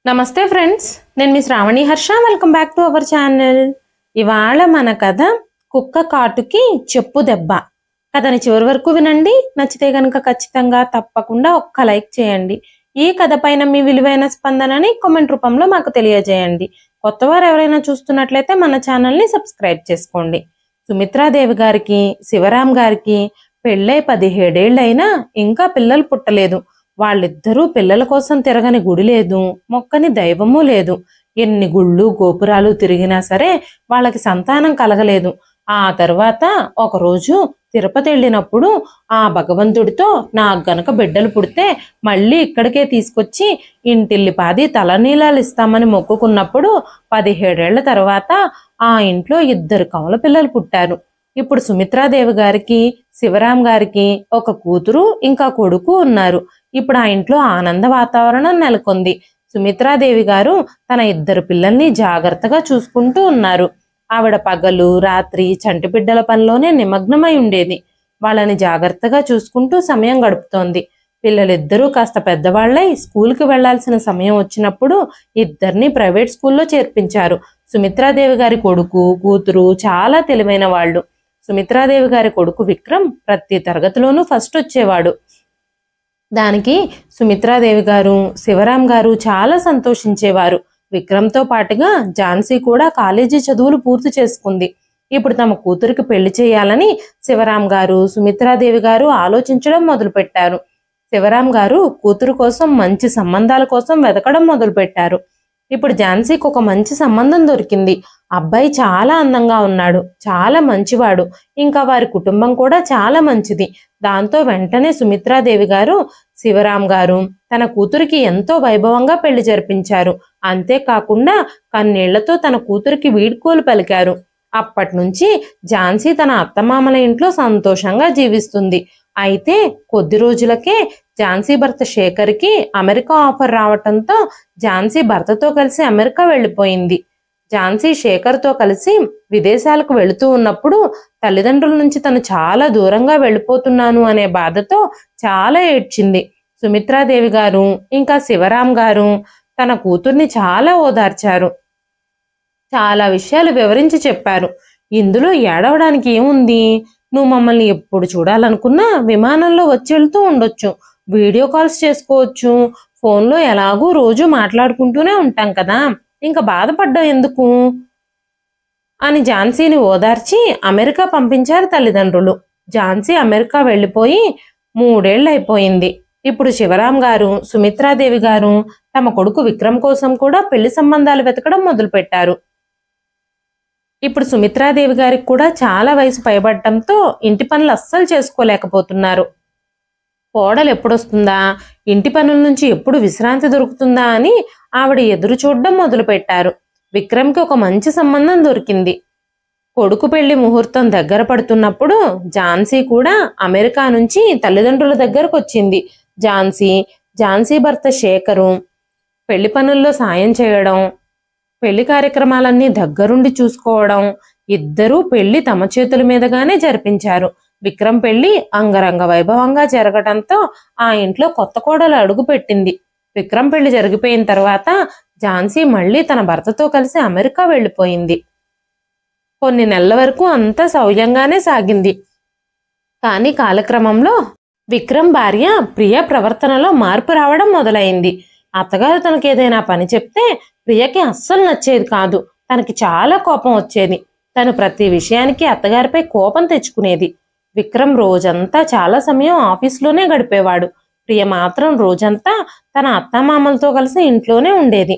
నమస్తే ఫ్రెండ్స్, నేను మీ Shravani Harsha. Welcome back to our channel. ఇవాళ మన కథ కుక్క కాటుకి చెప్పు దెబ్బ. కథని చివరి వరకు వినండి. నచ్చితే గనుక ఖచ్చితంగా తప్పకుండా ఒక్క లైక్ చేయండి. ఈ కథ పైన మీ విలువైన స్పందనని కామెంట్ రూపంలో మాకు తెలియజేయండి. కొత్తవారు ఎవరైనా చూస్తున్నట్లయితే మన ఛానల్ని సబ్స్క్రైబ్ చేసుకోండి. సుమిత్రాదేవి గారికి శివరాం గారికి పెళ్ళై 17 ఏళ్ళైనా ఇంకా పిల్లలు పుట్టలేదు. వాళ్ళిద్దరూ పిల్లల కోసం తిరగని గుడి లేదు, మొక్కని దైవమూ లేదు. ఎన్ని గుళ్ళు గోపురాలు తిరిగినా సరే వాళ్ళకి సంతానం కలగలేదు. ఆ తర్వాత ఒకరోజు తిరుపతి వెళ్ళినప్పుడు ఆ భగవంతుడితో నాకు గనక బిడ్డలు పుడితే మళ్ళీ ఇక్కడికే తీసుకొచ్చి ఇంటిల్లిపాది తలనీలాలు ఇస్తామని మొక్కుకున్నప్పుడు 17 ఏళ్ల తర్వాత ఆ ఇంట్లో 2 కవల పిల్లలు పుట్టారు. ఇప్పుడు సుమిత్రాదేవి గారికి శివరాం గారికి ఒక కూతురు ఇంకా కొడుకు ఉన్నారు. ఇప్పుడు ఆ ఇంట్లో ఆనంద వాతావరణం నెలకొంది. సుమిత్రాదేవి గారు తన 2 పిల్లల్ని జాగ్రత్తగా చూసుకుంటూ ఉన్నారు. ఆవిడ పగలు రాత్రి చంటి బిడ్డల పనిలోనే నిమగ్నమై ఉండేది. వాళ్ళని జాగ్రత్తగా చూసుకుంటూ సమయం గడుపుతోంది. పిల్లలిద్దరూ కాస్త పెద్దవాళ్లై స్కూల్కి వెళ్లాల్సిన సమయం వచ్చినప్పుడు 2ని ప్రైవేట్ స్కూల్లో చేర్పించారు. సుమిత్రాదేవి గారి కొడుకు కూతురు చాలా తెలివైన వాళ్ళు. సుమిత్రాదేవి గారి కొడుకు విక్రమ్ ప్రతి తరగతిలోనూ ఫస్ట్ వచ్చేవాడు. దానికి సుమిత్రాదేవి గారు శివరాం గారు చాలా సంతోషించేవారు. విక్రమ్తో పాటుగా ఝాన్సీ కూడా కాలేజీ చదువులు పూర్తి చేసుకుంది. ఇప్పుడు తమ కూతురికి పెళ్లి చేయాలని శివరాం గారు సుమిత్రాదేవి గారు ఆలోచించడం మొదలుపెట్టారు. శివరాం గారు కూతురు కోసం మంచి సంబంధాల కోసం వెతకడం మొదలుపెట్టారు. ఇప్పుడు ఝాన్సీకి ఒక మంచి సంబంధం దొరికింది. అబ్బాయి చాలా అందంగా ఉన్నాడు, చాలా మంచివాడు, ఇంకా వారి కుటుంబం కూడా చాలా మంచిది. దాంతో వెంటనే సుమిత్రాదేవి గారు శివరాం గారు తన కూతురికి ఎంతో వైభవంగా పెళ్లి జరిపించారు. అంతేకాకుండా కన్నీళ్లతో తన కూతురికి వీడ్కోలు పలికారు. అప్పటి నుంచి ఝాన్సీ తన అత్తమామల ఇంట్లో సంతోషంగా జీవిస్తుంది. అయితే కొద్ది రోజులకే ఝాన్సీ భర్త శేఖర్కి అమెరికా ఆఫర్ రావటంతో ఝాన్సీ భర్తతో కలిసి అమెరికా వెళ్ళిపోయింది. ఝాన్సీ శేఖర్తో కలిసి విదేశాలకు వెళుతూ ఉన్నప్పుడు తల్లిదండ్రుల నుంచి తను చాలా దూరంగా వెళ్ళిపోతున్నాను అనే బాధతో చాలా ఏడ్చింది. సుమిత్రాదేవి గారు ఇంకా శివరాం గారు తన కూతుర్ని చాలా ఓదార్చారు. చాలా విషయాలు వివరించి చెప్పారు. ఇందులో ఏడవడానికి ఏముంది? నువ్వు మమ్మల్ని ఎప్పుడు చూడాలనుకున్నా విమానంలో వచ్చి వెళ్తూ ఉండొచ్చు, వీడియో కాల్స్ చేసుకోవచ్చు, ఫోన్లో ఎలాగూ రోజు మాట్లాడుకుంటూనే ఉంటాం కదా, ఇంకా బాధపడ్డావు ఎందుకు అని ఝాన్సీని ఓదార్చి అమెరికా పంపించారు తల్లిదండ్రులు. ఝాన్సీ అమెరికా వెళ్ళిపోయి 3 ఏళ్ళు అయిపోయింది. ఇప్పుడు శివరాం గారు సుమిత్రాదేవి గారు తమ కొడుకు విక్రమ్ కోసం కూడా పెళ్లి సంబంధాలు వెతకడం మొదలుపెట్టారు. ఇప్పుడు సుమిత్రాదేవి గారికి కూడా చాలా వయసు పైబడటంతో ఇంటి పనులు అస్సలు చేసుకోలేకపోతున్నారు. కోడలు ఎప్పుడొస్తుందా, ఇంటి పనుల నుంచి ఎప్పుడు విశ్రాంతి దొరుకుతుందా అని ఆవిడ ఎదురు చూడడం మొదలుపెట్టారు. విక్రమ్కి ఒక మంచి సంబంధం దొరికింది. కొడుకు పెళ్లి ముహూర్తం దగ్గర పడుతున్నప్పుడు ఝాన్సీ కూడా అమెరికా నుంచి తల్లిదండ్రుల దగ్గరకు వచ్చింది. ఝాన్సీ భర్త శేఖరు పెళ్లి పనుల్లో సాయం చేయడం, పెళ్లి కార్యక్రమాలన్నీ దగ్గరుండి చూసుకోవడం, ఇద్దరూ పెళ్లి తమ చేతుల మీదుగానే జరిపించారు. విక్రమ్ పెళ్లి అంగరంగ వైభవంగా జరగడంతో ఆ ఇంట్లో కొత్త కోడలు అడుగు పెట్టింది. విక్రమ్ పెళ్లి జరిగిపోయిన తర్వాత ఝాన్సీ మళ్ళీ తన భర్తతో కలిసి అమెరికా వెళ్ళిపోయింది. కొన్ని నెలల వరకు అంతా సౌజన్యంగానే సాగింది. కానీ కాలక్రమంలో విక్రమ్ భార్య ప్రియ ప్రవర్తనలో మార్పు రావడం మొదలైంది. అత్తగారు తనకేదైనా పని చెప్తే ప్రియకి అస్సలు నచ్చేది కాదు. తనకి చాలా కోపం వచ్చేది. తను ప్రతి విషయానికి అత్తగారిపై కోపం తెచ్చుకునేది. విక్రమ్ రోజంతా చాలా సమయం ఆఫీస్లోనే గడిపేవాడు. ప్రియ మాత్రం రోజంతా తన అత్తమామలతో కలిసి ఇంట్లోనే ఉండేది.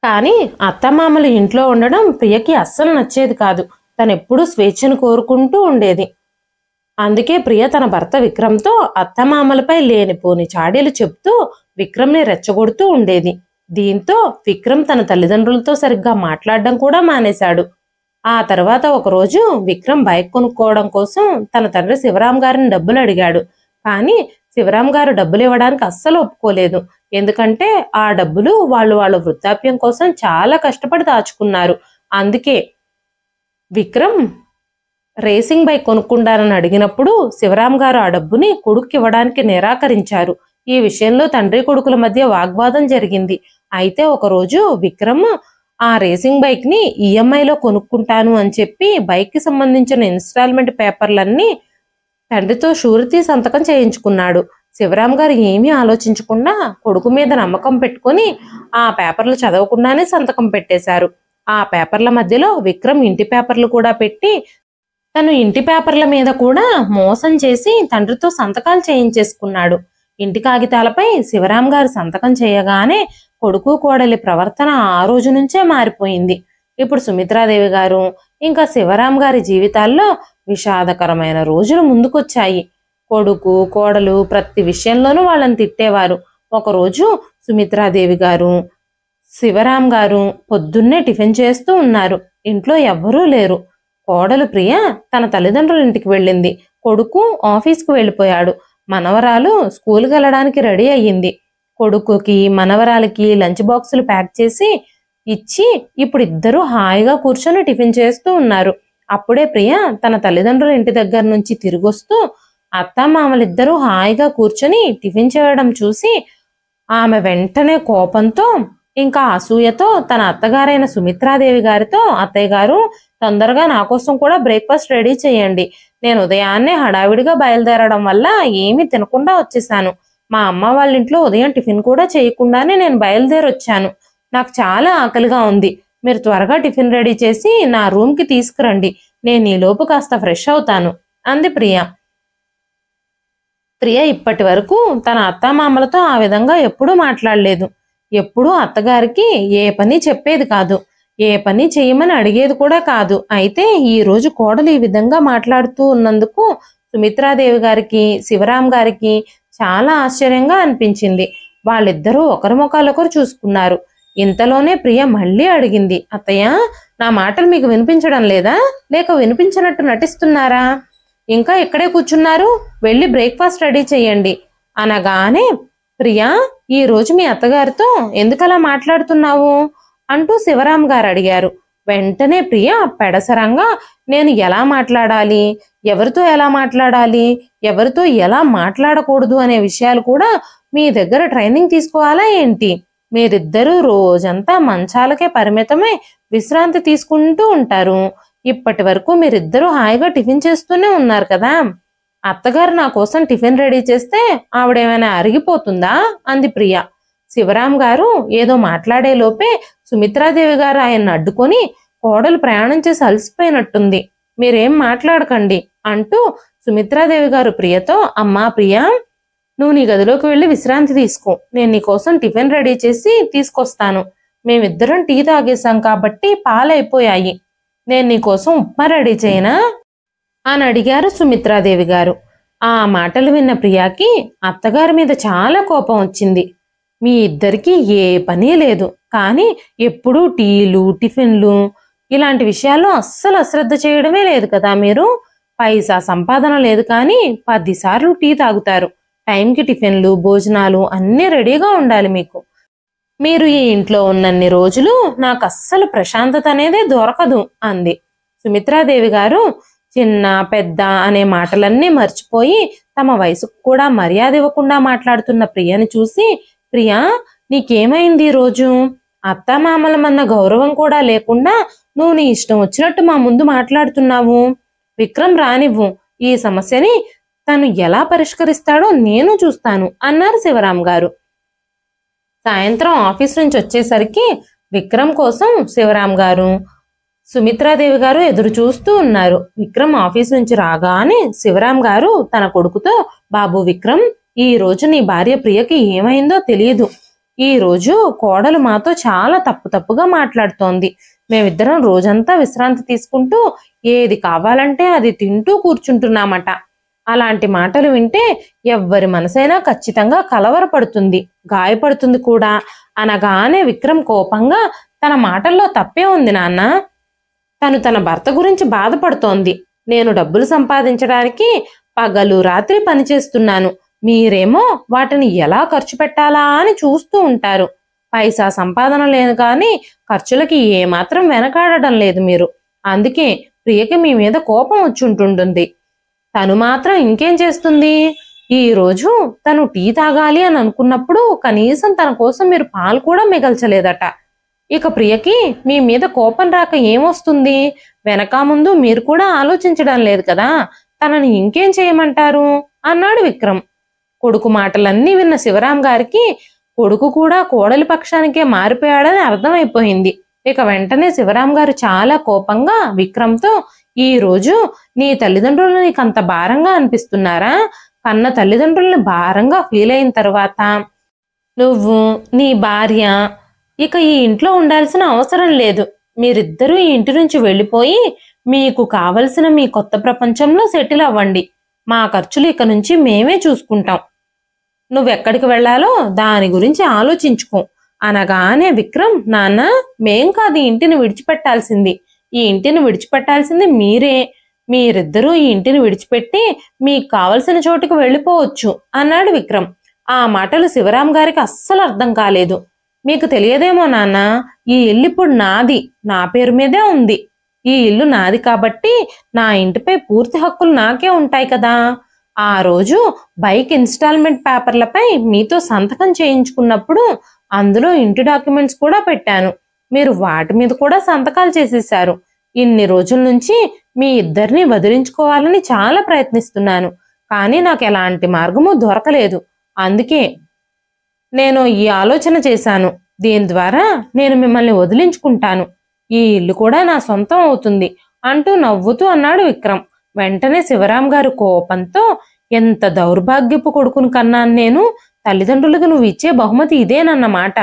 కానీ అత్తమామలు ఇంట్లో ఉండడం ప్రియకి అస్సలు నచ్చేది కాదు. తనెప్పుడూ స్వేచ్ఛను కోరుకుంటూ ఉండేది. అందుకే ప్రియ తన భర్త విక్రమ్తో అత్తమామలపై లేనిపోని చాడీలు చెప్తూ విక్రమ్ని రెచ్చగొడుతూ ఉండేది. దీంతో విక్రమ్ తన తల్లిదండ్రులతో సరిగ్గా మాట్లాడడం కూడా మానేశాడు. ఆ తర్వాత ఒకరోజు విక్రమ్ బైక్ కొనుక్కోవడం కోసం తన తండ్రి శివరాం గారిని డబ్బులు అడిగాడు. కానీ శివరాం గారు డబ్బులు ఇవ్వడానికి అస్సలు ఒప్పుకోలేదు. ఎందుకంటే ఆ డబ్బులు వాళ్ళ వృద్ధాప్యం కోసం చాలా కష్టపడి దాచుకున్నారు. అందుకే విక్రమ్ రేసింగ్ బైక్ కొనుక్కుంటానని అడిగినప్పుడు శివరాం గారు ఆ డబ్బుని కొడుక్కి ఇవ్వడానికి నిరాకరించారు. ఈ విషయంలో తండ్రి కొడుకుల మధ్య వాగ్వాదం జరిగింది. అయితే ఒకరోజు విక్రమ్ ఆ రేసింగ్ బైక్ ని ఈఎంఐలో కొనుక్కుంటాను అని చెప్పి బైక్ కి సంబంధించిన ఇన్స్టాల్మెంట్ పేపర్లన్నీ తండ్రితో షూరిటీ సంతకం చేయించుకున్నాడు. శివరాం గారు ఏమీ ఆలోచించకుండా కొడుకు మీద నమ్మకం పెట్టుకుని ఆ పేపర్లు చదవకుండానే సంతకం పెట్టేశారు. ఆ పేపర్ల మధ్యలో విక్రమ్ ఇంటి పేపర్లు కూడా పెట్టి తను ఇంటి పేపర్ల మీద కూడా మోసం చేసి తండ్రితో సంతకాలు చేయించేసుకున్నాడు. ఇంటి కాగితాలపై శివరాం గారు సంతకం చేయగానే కొడుకు కోడలి ప్రవర్తన ఆ రోజు నుంచే మారిపోయింది. ఇప్పుడు సుమిత్రాదేవి గారు ఇంకా శివరాం గారి జీవితాల్లో విషాదకరమైన రోజులు ముందుకొచ్చాయి. కొడుకు కోడలు ప్రతి విషయంలోనూ వాళ్ళని తిట్టేవారు. ఒకరోజు సుమిత్రాదేవి గారు శివరాం గారు పొద్దున్నే టిఫిన్ చేస్తూ ఉన్నారు. ఇంట్లో ఎవ్వరూ లేరు. కోడలు ప్రియ తన తల్లిదండ్రుల ఇంటికి వెళ్ళింది. కొడుకు ఆఫీస్కు వెళ్ళిపోయాడు. మనవరాలు స్కూల్కి వెళ్ళడానికి రెడీ అయ్యింది. కొడుకుకి మనవరాలకి లంచ్ బాక్సులు ప్యాక్ చేసి ఇచ్చి ఇప్పుడు ఇద్దరూ హాయిగా కూర్చొని టిఫిన్ చేస్తూ ఉన్నారు. అప్పుడే ప్రియ తన తల్లిదండ్రుల ఇంటి దగ్గర నుంచి తిరిగొస్తూ అత్తామామలిద్దరూ హాయిగా కూర్చొని టిఫిన్ చేయడం చూసి ఆమె వెంటనే కోపంతో ఇంకా అసూయతో తన అత్తగారైన సుమిత్రాదేవి గారితో, అత్తయ్య గారు తొందరగా నా కోసం కూడా బ్రేక్ఫాస్ట్ రెడీ చేయండి. నేను ఉదయాన్నే హడావిడిగా బయలుదేరడం వల్ల ఏమీ తినకుండా వచ్చేసాను. మా అమ్మ వాళ్ళ ఇంట్లో ఉదయం టిఫిన్ కూడా చేయకుండానే నేను బయలుదేరొచ్చాను. నాకు చాలా ఆకలిగా ఉంది. మీరు త్వరగా టిఫిన్ రెడీ చేసి నా రూమ్కి తీసుకురండి. నేను ఈలోపు కాస్త ఫ్రెష్ అవుతాను అంది ప్రియ. ప్రియ ఇప్పటి వరకు తన అత్తామామలతో ఆ విధంగా ఎప్పుడూ మాట్లాడలేదు. ఎప్పుడూ అత్తగారికి ఏ పని చెప్పేది కాదు, ఏ పని చేయమని అడిగేది కూడా కాదు. అయితే ఈ రోజు కోడలు ఈ విధంగా మాట్లాడుతూ ఉన్నందుకు సుమిత్రాదేవి గారికి శివరాం గారికి చాలా ఆశ్చర్యంగా అనిపించింది. వాళ్ళిద్దరూ ఒకరి ముఖాలొకరు చూసుకున్నారు. ఇంతలోనే ప్రియ మళ్ళీ అడిగింది, అత్తయ్య నా మాటలు మీకు వినిపించడం లేదా, లేక వినిపించినట్టు నటిస్తున్నారా? ఇంకా ఇక్కడే కూర్చున్నారు, వెళ్ళి బ్రేక్ఫాస్ట్ రెడీ చేయండి అనగానే ప్రియా ఈ రోజు మీ అత్తగారితో ఎందుకలా మాట్లాడుతున్నావు అంటూ శివరాం గారు అడిగారు. వెంటనే ప్రియ పెడసరంగా నేను ఎలా మాట్లాడాలి, ఎవరితో ఎలా మాట్లాడాలి, ఎవరితో ఎలా మాట్లాడకూడదు అనే విషయాలు కూడా మీ దగ్గర ట్రైనింగ్ తీసుకోవాలా ఏంటి? మీరిద్దరూ రోజంతా మంచాలకే పరిమితమై విశ్రాంతి తీసుకుంటూ ఉంటారు. ఇప్పటి వరకు మీరిద్దరూ హాయిగా టిఫిన్ చేస్తూనే ఉన్నారు కదా. అత్తగారు నా కోసం టిఫిన్ రెడీ చేస్తే ఆవిడేమైనా అరిగిపోతుందా అంది ప్రియ. శివరాం గారు ఏదో మాట్లాడే లోపే సుమిత్రాదేవి గారు ఆయన్ని అడ్డుకొని కోడలు ప్రయాణం చేసి అలసిపోయినట్టుంది, మీరేం మాట్లాడకండి అంటూ సుమిత్రాదేవి గారు ప్రియతో, అమ్మా ప్రియా నువ్వు నీ గదిలోకి వెళ్ళి విశ్రాంతి తీసుకో, నేను నీ కోసం టిఫిన్ రెడీ చేసి తీసుకొస్తాను. మేమిద్దరం టీ తాగేశాం కాబట్టి పాలైపోయాయి, నేను నీకోసం ఉప్మా రెడీ చేయనా అని అడిగారు సుమిత్రాదేవి గారు. ఆ మాటలు విన్న ప్రియాకి అత్తగారి మీద చాలా కోపం వచ్చింది. మీ ఇద్దరికీ ఏ పని లేదు, కానీ ఎప్పుడూ టీలు టిఫిన్లు ఇలాంటి విషయాల్లో అస్సలు అశ్రద్ధ చేయడమే లేదు కదా. మీరు పైసా సంపాదన లేదు కానీ 10 సార్లు టీ తాగుతారు. టైంకి టిఫిన్లు భోజనాలు అన్నీ రెడీగా ఉండాలి మీకు. మీరు ఈ ఇంట్లో ఉన్నన్ని రోజులు నాకు అస్సలు ప్రశాంతత అనేదే దొరకదు అంది. సుమిత్రాదేవి గారు చిన్న పెద్ద అనే మాటలన్నీ మర్చిపోయి తమ వయసుకు కూడా మర్యాద ఇవ్వకుండా మాట్లాడుతున్న ప్రియని చూసి, ప్రియా నీకేమైంది రోజు? అత్తామామలమన్న గౌరవం కూడా లేకుండా నువ్వు నీ ఇష్టం వచ్చినట్టు మా ముందు మాట్లాడుతున్నావు. విక్రమ్ రానివ్వు, ఈ సమస్యని తను ఎలా పరిష్కరిస్తాడో నేను చూస్తాను అన్నారు శివరాం గారు. సాయంత్రం ఆఫీస్ నుంచి వచ్చేసరికి విక్రమ్ కోసం శివరాం గారు సుమిత్రాదేవి గారు ఎదురు చూస్తూ ఉన్నారు. విక్రమ్ ఆఫీస్ నుంచి రాగానే శివరాం గారు తన కొడుకుతో, బాబు విక్రమ్ ఈ రోజు నీ భార్య ప్రియకి ఏమైందో తెలియదు. ఈ రోజు కోడలు మాతో చాలా తప్పుగా మాట్లాడుతోంది. మేమిద్దరం రోజంతా విశ్రాంతి తీసుకుంటూ ఏది కావాలంటే అది తింటూ కూర్చుంటున్నామట. అలాంటి మాటలు వింటే ఎవ్వరి మనసైనా ఖచ్చితంగా కలవరపడుతుంది, గాయపడుతుంది కూడా అనగానే విక్రమ్ కోపంగా, తన మాటల్లో తప్పే ఉంది నాన్న. తను తన భర్త గురించి బాధపడుతోంది. నేను డబ్బులు సంపాదించడానికి పగలు రాత్రి పనిచేస్తున్నాను. మీరేమో వాటిని ఎలా ఖర్చు పెట్టాలా అని చూస్తూ ఉంటారు. పైసా సంపాదన లేదు కానీ ఖర్చులకి ఏమాత్రం వెనకాడడం లేదు మీరు. అందుకే ప్రియకి మీ మీద కోపం వచ్చి ఉంటుంటుంది. తను మాత్రం ఇంకేం చేస్తుంది? ఈ రోజు తను టీ తాగాలి అని అనుకున్నప్పుడు కనీసం తన కోసం మీరు పాలు కూడా మిగల్చలేదట. ఇక ప్రియకి మీ మీద కోపం రాక ఏమొస్తుంది? వెనక ముందు మీరు కూడా ఆలోచించడం లేదు కదా, తనని ఇంకేం చేయమంటారు అన్నాడు విక్రమ్. కొడుకు మాటలన్నీ విన్న శివరాం గారికి కొడుకు కూడా కోడలి పక్షానికే మారిపోయాడని అర్థమైపోయింది. ఇక వెంటనే శివరాం గారు చాలా కోపంగా విక్రమ్తో, ఈ రోజు నీ తల్లిదండ్రులు నీకంత భారంగా అనిపిస్తున్నారా? కన్న తల్లిదండ్రుల్ని భారంగా ఫీల్ అయిన తర్వాత నువ్వు నీ భార్య ఇక ఈ ఇంట్లో ఉండాల్సిన అవసరం లేదు. మీరిద్దరూ ఈ ఇంటి నుంచి వెళ్ళిపోయి మీకు కావలసిన మీ కొత్త ప్రపంచంలో సెటిల్ అవ్వండి. మా ఖర్చులు ఇక నుంచి మేమే చూసుకుంటాం. నువ్వెక్కడికి వెళ్లాలో దాని గురించి ఆలోచించుకో అనగానే విక్రమ్, నాన్న మేం కాదు ఈ ఇంటిని విడిచిపెట్టాల్సింది, ఈ ఇంటిని విడిచిపెట్టాల్సింది మీరే. మీరిద్దరూ ఈ ఇంటిని విడిచిపెట్టి మీకు కావలసిన చోటుకు వెళ్ళిపోవచ్చు అన్నాడు విక్రమ్. ఆ మాటలు శివరాం గారికి అస్సలు అర్థం కాలేదు. మీకు తెలియదేమో నాన్న, ఈ ఇల్లు ఇప్పుడు నాది, నా పేరు మీదే ఉంది. ఈ ఇల్లు నాది కాబట్టి నా ఇంటిపై పూర్తి హక్కులు నాకే ఉంటాయి కదా. ఆ రోజు బైక్ ఇన్స్టాల్మెంట్ పేపర్లపై మీతో సంతకం చేయించుకున్నప్పుడు అందులో ఇంటి డాక్యుమెంట్స్ కూడా పెట్టాను. మీరు వాటి మీద కూడా సంతకాలు చేసేశారు. ఇన్ని రోజుల నుంచి మీ ఇద్దరిని వదిలించుకోవాలని చాలా ప్రయత్నిస్తున్నాను, కానీ నాకు ఎలాంటి మార్గము దొరకలేదు. అందుకే నేను ఈ ఆలోచన చేశాను. దీని ద్వారా నేను మిమ్మల్ని వదిలించుకుంటాను. ఈ ఇల్లు కూడా నా సొంతం అవుతుంది అంటూ నవ్వుతూ అన్నాడు విక్రమ్. వెంటనే శివరాం గారు కోపంతో, ఎంత దౌర్భాగ్యపు కొడుకును కన్నాను నేను. తల్లిదండ్రులకు నువ్వు ఇచ్చే బహుమతి ఇదేనన్నమాట.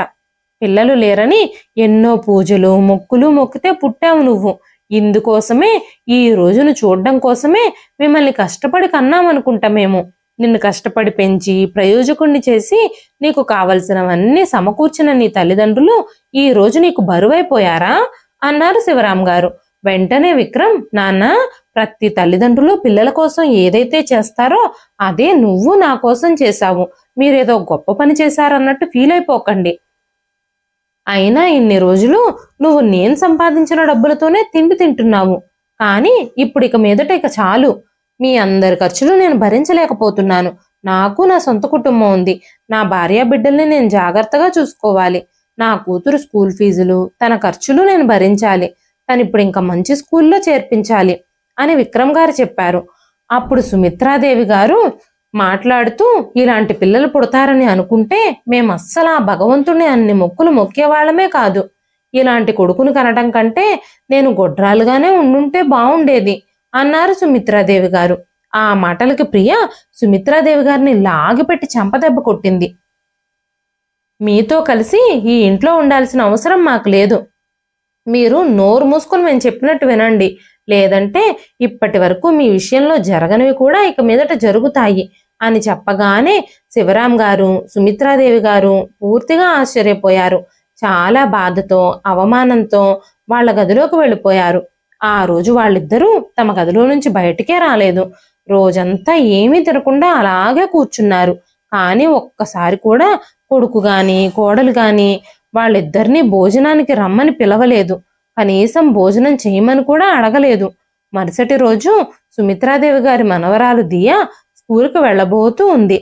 పిల్లలు లేరని ఎన్నో పూజలు మొక్కులు మొక్కితే పుట్టావు నువ్వు. ఇందుకోసమే, ఈ రోజును చూడడం కోసమే మిమ్మల్ని కష్టపడి కన్నామనుకుంటా మేము. నిన్ను కష్టపడి పెంచి ప్రయోజకుణ్ణి చేసి నీకు కావలసినవన్నీ సమకూర్చిన నీ తల్లిదండ్రులు ఈ రోజు నీకు బరువైపోయారా అన్నారు శివరాం గారు. వెంటనే విక్రమ్, నాన్న, ప్రతి తల్లిదండ్రులు పిల్లల కోసం ఏదైతే చేస్తారో అదే నువ్వు నా కోసం చేశావు. మీరేదో గొప్ప పని చేశారన్నట్టు ఫీల్ అయిపోకండి. అయినా ఇన్ని రోజులు నువ్వు నేను సంపాదించిన డబ్బులతోనే తిండి తింటున్నావు. కానీ ఇప్పుడు ఇక మీదట ఇక చాలు. మీ అందరి ఖర్చులు నేను భరించలేకపోతున్నాను. నాకు నా సొంత కుటుంబం ఉంది. నా భార్య బిడ్డల్ని నేను జాగ్రత్తగా చూసుకోవాలి. నా కూతురు స్కూల్ ఫీజులు, తన ఖర్చులు నేను భరించాలి. తను ఇప్పుడు ఇంకా మంచి స్కూల్లో చేర్పించాలి అని విక్రమ్ గారు చెప్పారు. అప్పుడు సుమిత్రాదేవి గారు మాట్లాడుతూ, ఇలాంటి పిల్లలు పుడతారని అనుకుంటే మేము అస్సలు ఆ భగవంతుడిని అన్ని మొక్కులు మొక్కేవాళ్లమే కాదు. ఇలాంటి కొడుకును కనడం కంటే నేను గొడ్రాలుగానే ఉండుంటే బాగుండేది అన్నారు సుమిత్రాదేవి గారు. ఆ మాటలకి ప్రియ సుమిత్రాదేవి గారిని లాగిపెట్టి చెంపదెబ్బ కొట్టింది. మీతో కలిసి ఈ ఇంట్లో ఉండాల్సిన అవసరం మాకు లేదు. మీరు నోరు మూసుకొని మేము చెప్పినట్టు వినండి. లేదంటే ఇప్పటి వరకు మీ విషయంలో జరగనివి కూడా ఇక మీదట జరుగుతాయి అని చెప్పగానే శివరాం గారు, సుమిత్రాదేవి గారు పూర్తిగా ఆశ్చర్యపోయారు. చాలా బాధతో, అవమానంతో వాళ్ళ గదిలోకి వెళ్ళిపోయారు. ఆ రోజు వాళ్ళిద్దరూ తమ గదిలో నుంచి బయటికే రాలేదు. రోజంతా ఏమీ తినకుండా అలాగే కూర్చున్నారు. కానీ ఒక్కసారి కూడా కొడుకు గాని కోడలు గాని వాళ్ళిద్దరినీ భోజనానికి రమ్మని పిలవలేదు. కనీసం భోజనం చేయమని కూడా అడగలేదు. మరుసటి రోజు సుమిత్రాదేవి గారి మనవరాలు దియా స్కూల్కి వెళ్ళబోతూ ఉంది.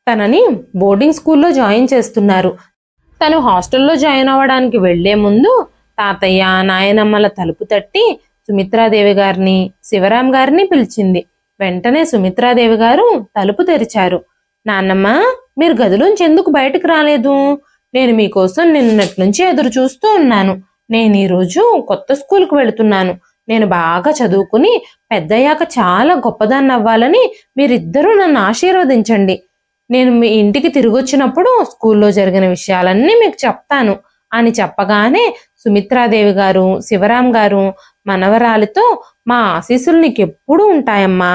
తనని బోర్డింగ్ స్కూల్లో జాయిన్ చేస్తున్నారు. తను హాస్టల్లో జాయిన్ అవ్వడానికి వెళ్లే ముందు తాతయ్య, నాయనమ్మల తలుపు తట్టి సుమిత్రాదేవి గారిని, శివరాం గారిని పిలిచింది. వెంటనే సుమిత్రాదేవి గారు తలుపు తెరిచారు. నాన్నమ్మ, మీరు గదిలోంచి ఎందుకు బయటకు రాలేదు? నేను మీకోసం నిన్నటి నుంచి ఎదురు చూస్తూ ఉన్నాను. నేను ఈరోజు కొత్త స్కూల్కి వెళుతున్నాను. నేను బాగా చదువుకుని పెద్దయ్యాక చాలా గొప్పదాన్ని అవ్వాలని మీరిద్దరూ నన్ను ఆశీర్వదించండి. నేను మీ ఇంటికి తిరిగి వచ్చినప్పుడు స్కూల్లో జరిగిన విషయాలన్నీ మీకు చెప్తాను అని చెప్పగానే సుమిత్రాదేవి గారు, శివరాం గారు మనవరాలితో, మా ఆశీస్సులు నీకు ఎప్పుడూ ఉంటాయమ్మా.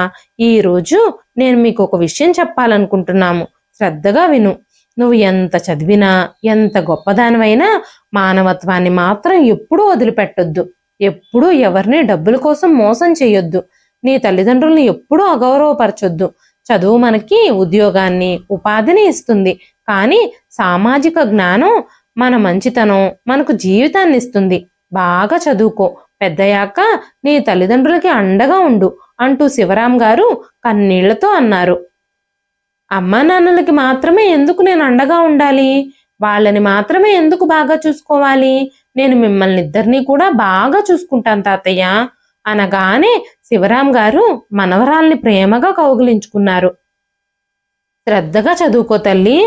ఈరోజు నేను మీకు ఒక విషయం చెప్పాలనుకుంటున్నాము. శ్రద్ధగా విను. నువ్వు ఎంత చదివినా, ఎంత గొప్పదానివైనా మానవత్వాన్ని మాత్రం ఎప్పుడూ వదిలిపెట్టొద్దు. ఎప్పుడూ ఎవరిని డబ్బుల కోసం మోసం చేయొద్దు. నీ తల్లిదండ్రుల్ని ఎప్పుడూ అగౌరవపరచొద్దు. చదువు మనకి ఉద్యోగాన్ని, ఉపాధిని ఇస్తుంది. కానీ సామాజిక జ్ఞానం, మన మంచితనం మనకు జీవితాన్ని ఇస్తుంది. బాగా చదువుకో. పెద్దయ్యాక నీ తల్లిదండ్రులకి అండగా ఉండు అంటూ శివరాం గారు కన్నీళ్లతో అన్నారు. అమ్మా నాన్నలకి మాత్రమే ఎందుకు నేను అండగా ఉండాలి? వాళ్ళని మాత్రమే ఎందుకు బాగా చూసుకోవాలి? నేను మిమ్మల్ని ఇద్దరినీ కూడా బాగా చూసుకుంటాను తాతయ్య అనగానే శివరాం గారు మనవరాల్ని ప్రేమగా కౌగిలించుకున్నారు. శ్రద్ధగా చదువుకో తల్లి,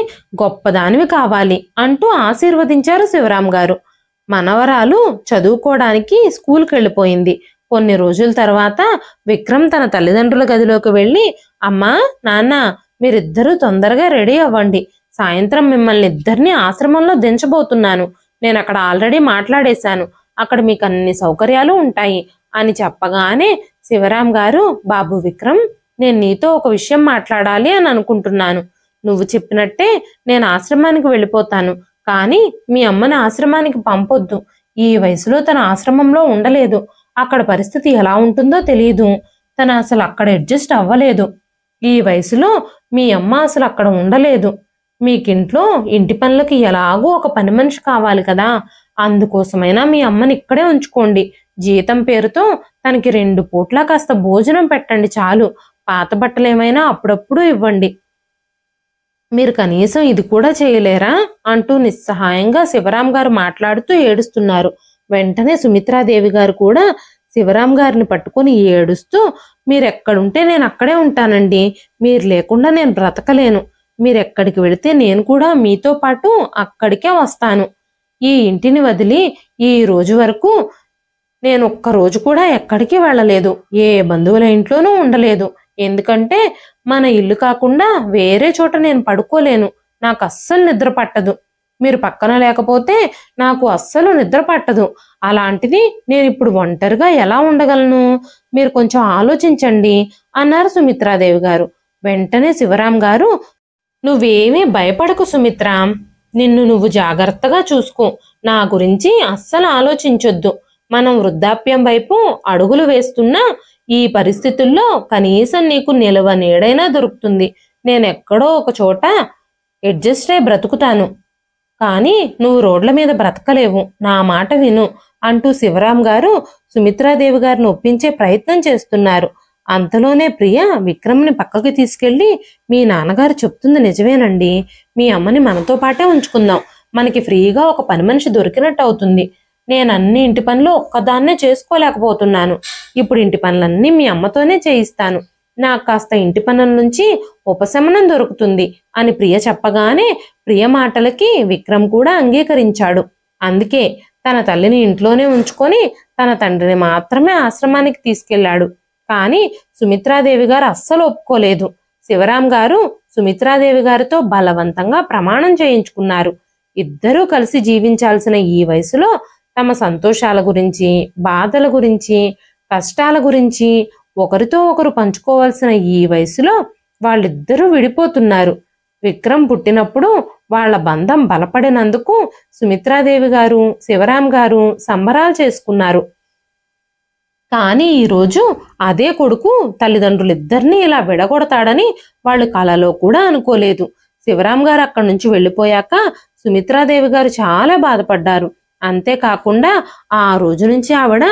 గొప్పదానివి కావాలి అంటూ ఆశీర్వదించారు శివరాం గారు. మనవరాలు చదువుకోవడానికి స్కూల్కి వెళ్ళిపోయింది. కొన్ని రోజుల తర్వాత విక్రమ్ తన తల్లిదండ్రుల గదిలోకి వెళ్ళి, అమ్మా నాన్న, మీరిద్దరూ తొందరగా రెడీ అవ్వండి. సాయంత్రం మిమ్మల్ని ఇద్దరిని ఆశ్రమంలో దించబోతున్నాను. నేను అక్కడ ఆల్రెడీ మాట్లాడేశాను. అక్కడ మీకు అన్ని సౌకర్యాలు ఉంటాయి అని చెప్పగానే శివరాం గారు, బాబు విక్రమ్, నేను నీతో ఒక విషయం మాట్లాడాలి అని అనుకుంటున్నాను. నువ్వు చెప్పినట్టే నేను ఆశ్రమానికి వెళ్ళిపోతాను. కానీ మీ అమ్మని ఆశ్రమానికి పంపొద్దు. ఈ వయసులో తన ఆశ్రమంలో ఉండలేదు. అక్కడ పరిస్థితి ఎలా ఉంటుందో తెలియదు. తను అసలు అక్కడ అడ్జస్ట్ అవ్వలేదు. ఈ వయసులో మీ అమ్మ అసలు అక్కడ ఉండలేదు. మీకింట్లో ఇంటి పనులకి ఎలాగో ఒక పని మనిషి కావాలి కదా, అందుకోసమైనా మీ అమ్మని ఇక్కడే ఉంచుకోండి. జీతం పేరుతో తనకి 2 పూట్ల కాస్త భోజనం పెట్టండి చాలు. పాత బట్టలు ఏమైనా అప్పుడప్పుడు ఇవ్వండి. మీరు కనీసం ఇది కూడా చేయలేరా అంటూ నిస్సహాయంగా శివరాం గారు మాట్లాడుతూ ఏడుస్తున్నారు. వెంటనే సుమిత్రాదేవి గారు కూడా శివరాం గారిని పట్టుకొని ఏడుస్తూ, మీరెక్కడుంటే నేను అక్కడే ఉంటానండి. మీరు లేకుండా నేను బ్రతకలేను. మీరెక్కడికి వెళితే నేను కూడా మీతో పాటు అక్కడికే వస్తాను. ఈ ఇంటిని వదిలి ఈ రోజు వరకు నేను ఒక్కరోజు కూడా ఎక్కడికి వెళ్ళలేదు. ఏ బంధువుల ఇంట్లోనూ ఉండలేదు. ఎందుకంటే మన ఇల్లు కాకుండా వేరే చోట నేను పడుకోలేను. నాకు అస్సలు నిద్ర పట్టదు. మీరు పక్కన లేకపోతే నాకు అస్సలు నిద్ర పట్టదు. అలాంటిది నేను ఇప్పుడు ఒంటరిగా ఎలా ఉండగలను? మీరు కొంచెం ఆలోచించండి అన్నారు సుమిత్రాదేవి గారు. వెంటనే శివరాం గారు, నువ్వేమీ భయపడకు సుమిత్ర, నిన్ను నువ్వు జాగ్రత్తగా చూసుకో. నా గురించి అస్సలు ఆలోచించొద్దు. మనం వృద్ధాప్యం వైపు అడుగులు వేస్తున్నా ఈ పరిస్థితుల్లో కనీసం నీకు నిలవ నీడైనా దొరుకుతుంది. నేనెక్కడో ఒక చోట అడ్జస్ట్ అయి బ్రతుకుతాను. కానీ నువ్వు రోడ్ల మీద బ్రతకలేవు. నా మాట విను అంటూ శివరాం గారు సుమిత్రాదేవి గారిని ఒప్పించే ప్రయత్నం చేస్తున్నారు. అంతలోనే ప్రియ విక్రమ్ని పక్కకి తీసుకెళ్లి, మీ నాన్నగారు చెప్తుంది నిజమేనండి. మీ అమ్మని మనతో పాటే ఉంచుకుందాం. మనకి ఫ్రీగా ఒక పని మనిషి దొరికినట్టు అవుతుంది. నేను అన్ని ఇంటి పనులు ఒక్కదాన్నే చేసుకోలేకపోతున్నాను. ఇప్పుడు ఇంటి పనులన్నీ మీ అమ్మతోనే చేయిస్తాను. నాకు కాస్త ఇంటి పనుల నుంచి ఉపశమనం దొరుకుతుంది అని ప్రియ చెప్పగానే ప్రియ మాటలకి విక్రమ్ కూడా అంగీకరించాడు. అందుకే తన తల్లిని ఇంట్లోనే ఉంచుకొని తన తండ్రిని మాత్రమే ఆశ్రమానికి తీసుకెళ్లాడు. కానీ సుమిత్రాదేవి గారు అస్సలు ఒప్పుకోలేదు. శివరాం గారు సుమిత్రాదేవి గారితో బలవంతంగా ప్రమాణం చేయించుకున్నారు. ఇద్దరూ కలిసి జీవించాల్సిన ఈ వయసులో తమ సంతోషాల గురించి, బాధల గురించి, కష్టాల గురించి ఒకరితో ఒకరు పంచుకోవాల్సిన ఈ వయసులో వాళ్ళిద్దరూ విడిపోతున్నారు. విక్రమ్ పుట్టినప్పుడు వాళ్ల బంధం బలపడినందుకు సుమిత్రాదేవి గారు, శివరాం గారు సంబరాలు చేసుకున్నారు. కానీ ఈరోజు అదే కొడుకు తల్లిదండ్రులిద్దరినీ ఇలా విడగొడతాడని వాళ్ళు కలలో కూడా అనుకోలేదు. శివరాం గారు అక్కడి నుంచి వెళ్ళిపోయాక సుమిత్రాదేవి గారు చాలా బాధపడ్డారు. అంతేకాకుండా ఆ రోజు నుంచి ఆవిడ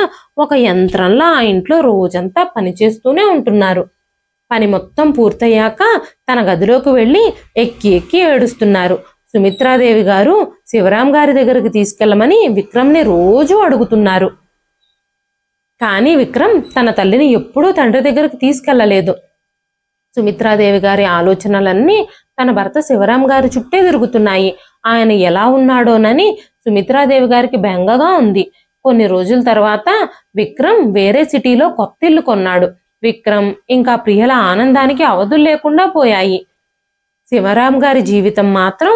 ఒక యంత్రంలా ఆ ఇంట్లో రోజంతా పనిచేస్తూనే ఉంటున్నారు. పని మొత్తం పూర్తయ్యాక తన గదిలోకి వెళ్ళి ఎక్కి ఎక్కి ఏడుస్తున్నారు. సుమిత్రాదేవి గారు శివరాం గారి దగ్గరికి తీసుకెళ్లమని విక్రమ్ని రోజూ అడుగుతున్నారు. కానీ విక్రమ్ తన తల్లిని ఎప్పుడూ తండ్రి దగ్గరికి తీసుకెళ్లలేదు. సుమిత్రాదేవి గారి ఆలోచనలన్నీ తన భర్త శివరాం గారి చుట్టే తిరుగుతున్నాయి. ఆయన ఎలా ఉన్నాడోనని సుమిత్రాదేవి గారికి బెంగగా ఉంది. కొన్ని రోజుల తర్వాత విక్రమ్ వేరే సిటీలో కొత్త ఇల్లు కొన్నాడు. విక్రమ్ ఇంకా ప్రియల ఆనందానికి అవధులు లేకుండా పోయాయి. శివరాం గారి జీవితం మాత్రం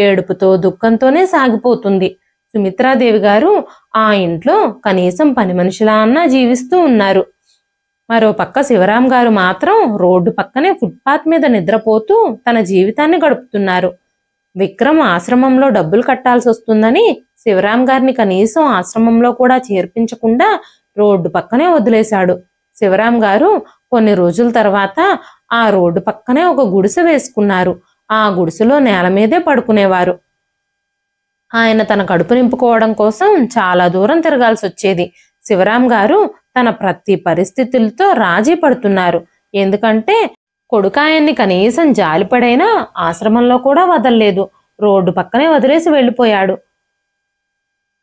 ఏడుపుతో దుఃఖంతోనే సాగిపోతుంది. సుమిత్రాదేవి గారు ఆ ఇంట్లో కనీసం పని మనిషిలా అన్నా జీవిస్తూ ఉన్నారు. మరోపక్క శివరాం గారు మాత్రం రోడ్డు పక్కనే ఫుట్పాత్ మీద నిద్రపోతూ తన జీవితాన్ని గడుపుతున్నారు. విక్రమ్ ఆశ్రమంలో డబ్బులు కట్టాల్సి వస్తుందని శివరాం గారిని కనీసం ఆశ్రమంలో కూడా చేర్పించకుండా రోడ్డు పక్కనే వదిలేశాడు. శివరాం గారు కొన్ని రోజుల తర్వాత ఆ రోడ్డు పక్కనే ఒక గుడిసె వేసుకున్నారు. ఆ గుడిసెలో నేల మీదే పడుకునేవారు. ఆయన తన కడుపు నింపుకోవడం కోసం చాలా దూరం తిరగాల్సి వచ్చేది. శివరాం గారు తన ప్రతి పరిస్థితులతో రాజీ పడుతున్నారు. ఎందుకంటే కొడుకు ఆయన్ని కనీసం జాలిపడైనా ఆశ్రమంలో కూడా వదల్లేదు. రోడ్డు పక్కనే వదిలేసి వెళ్ళిపోయాడు.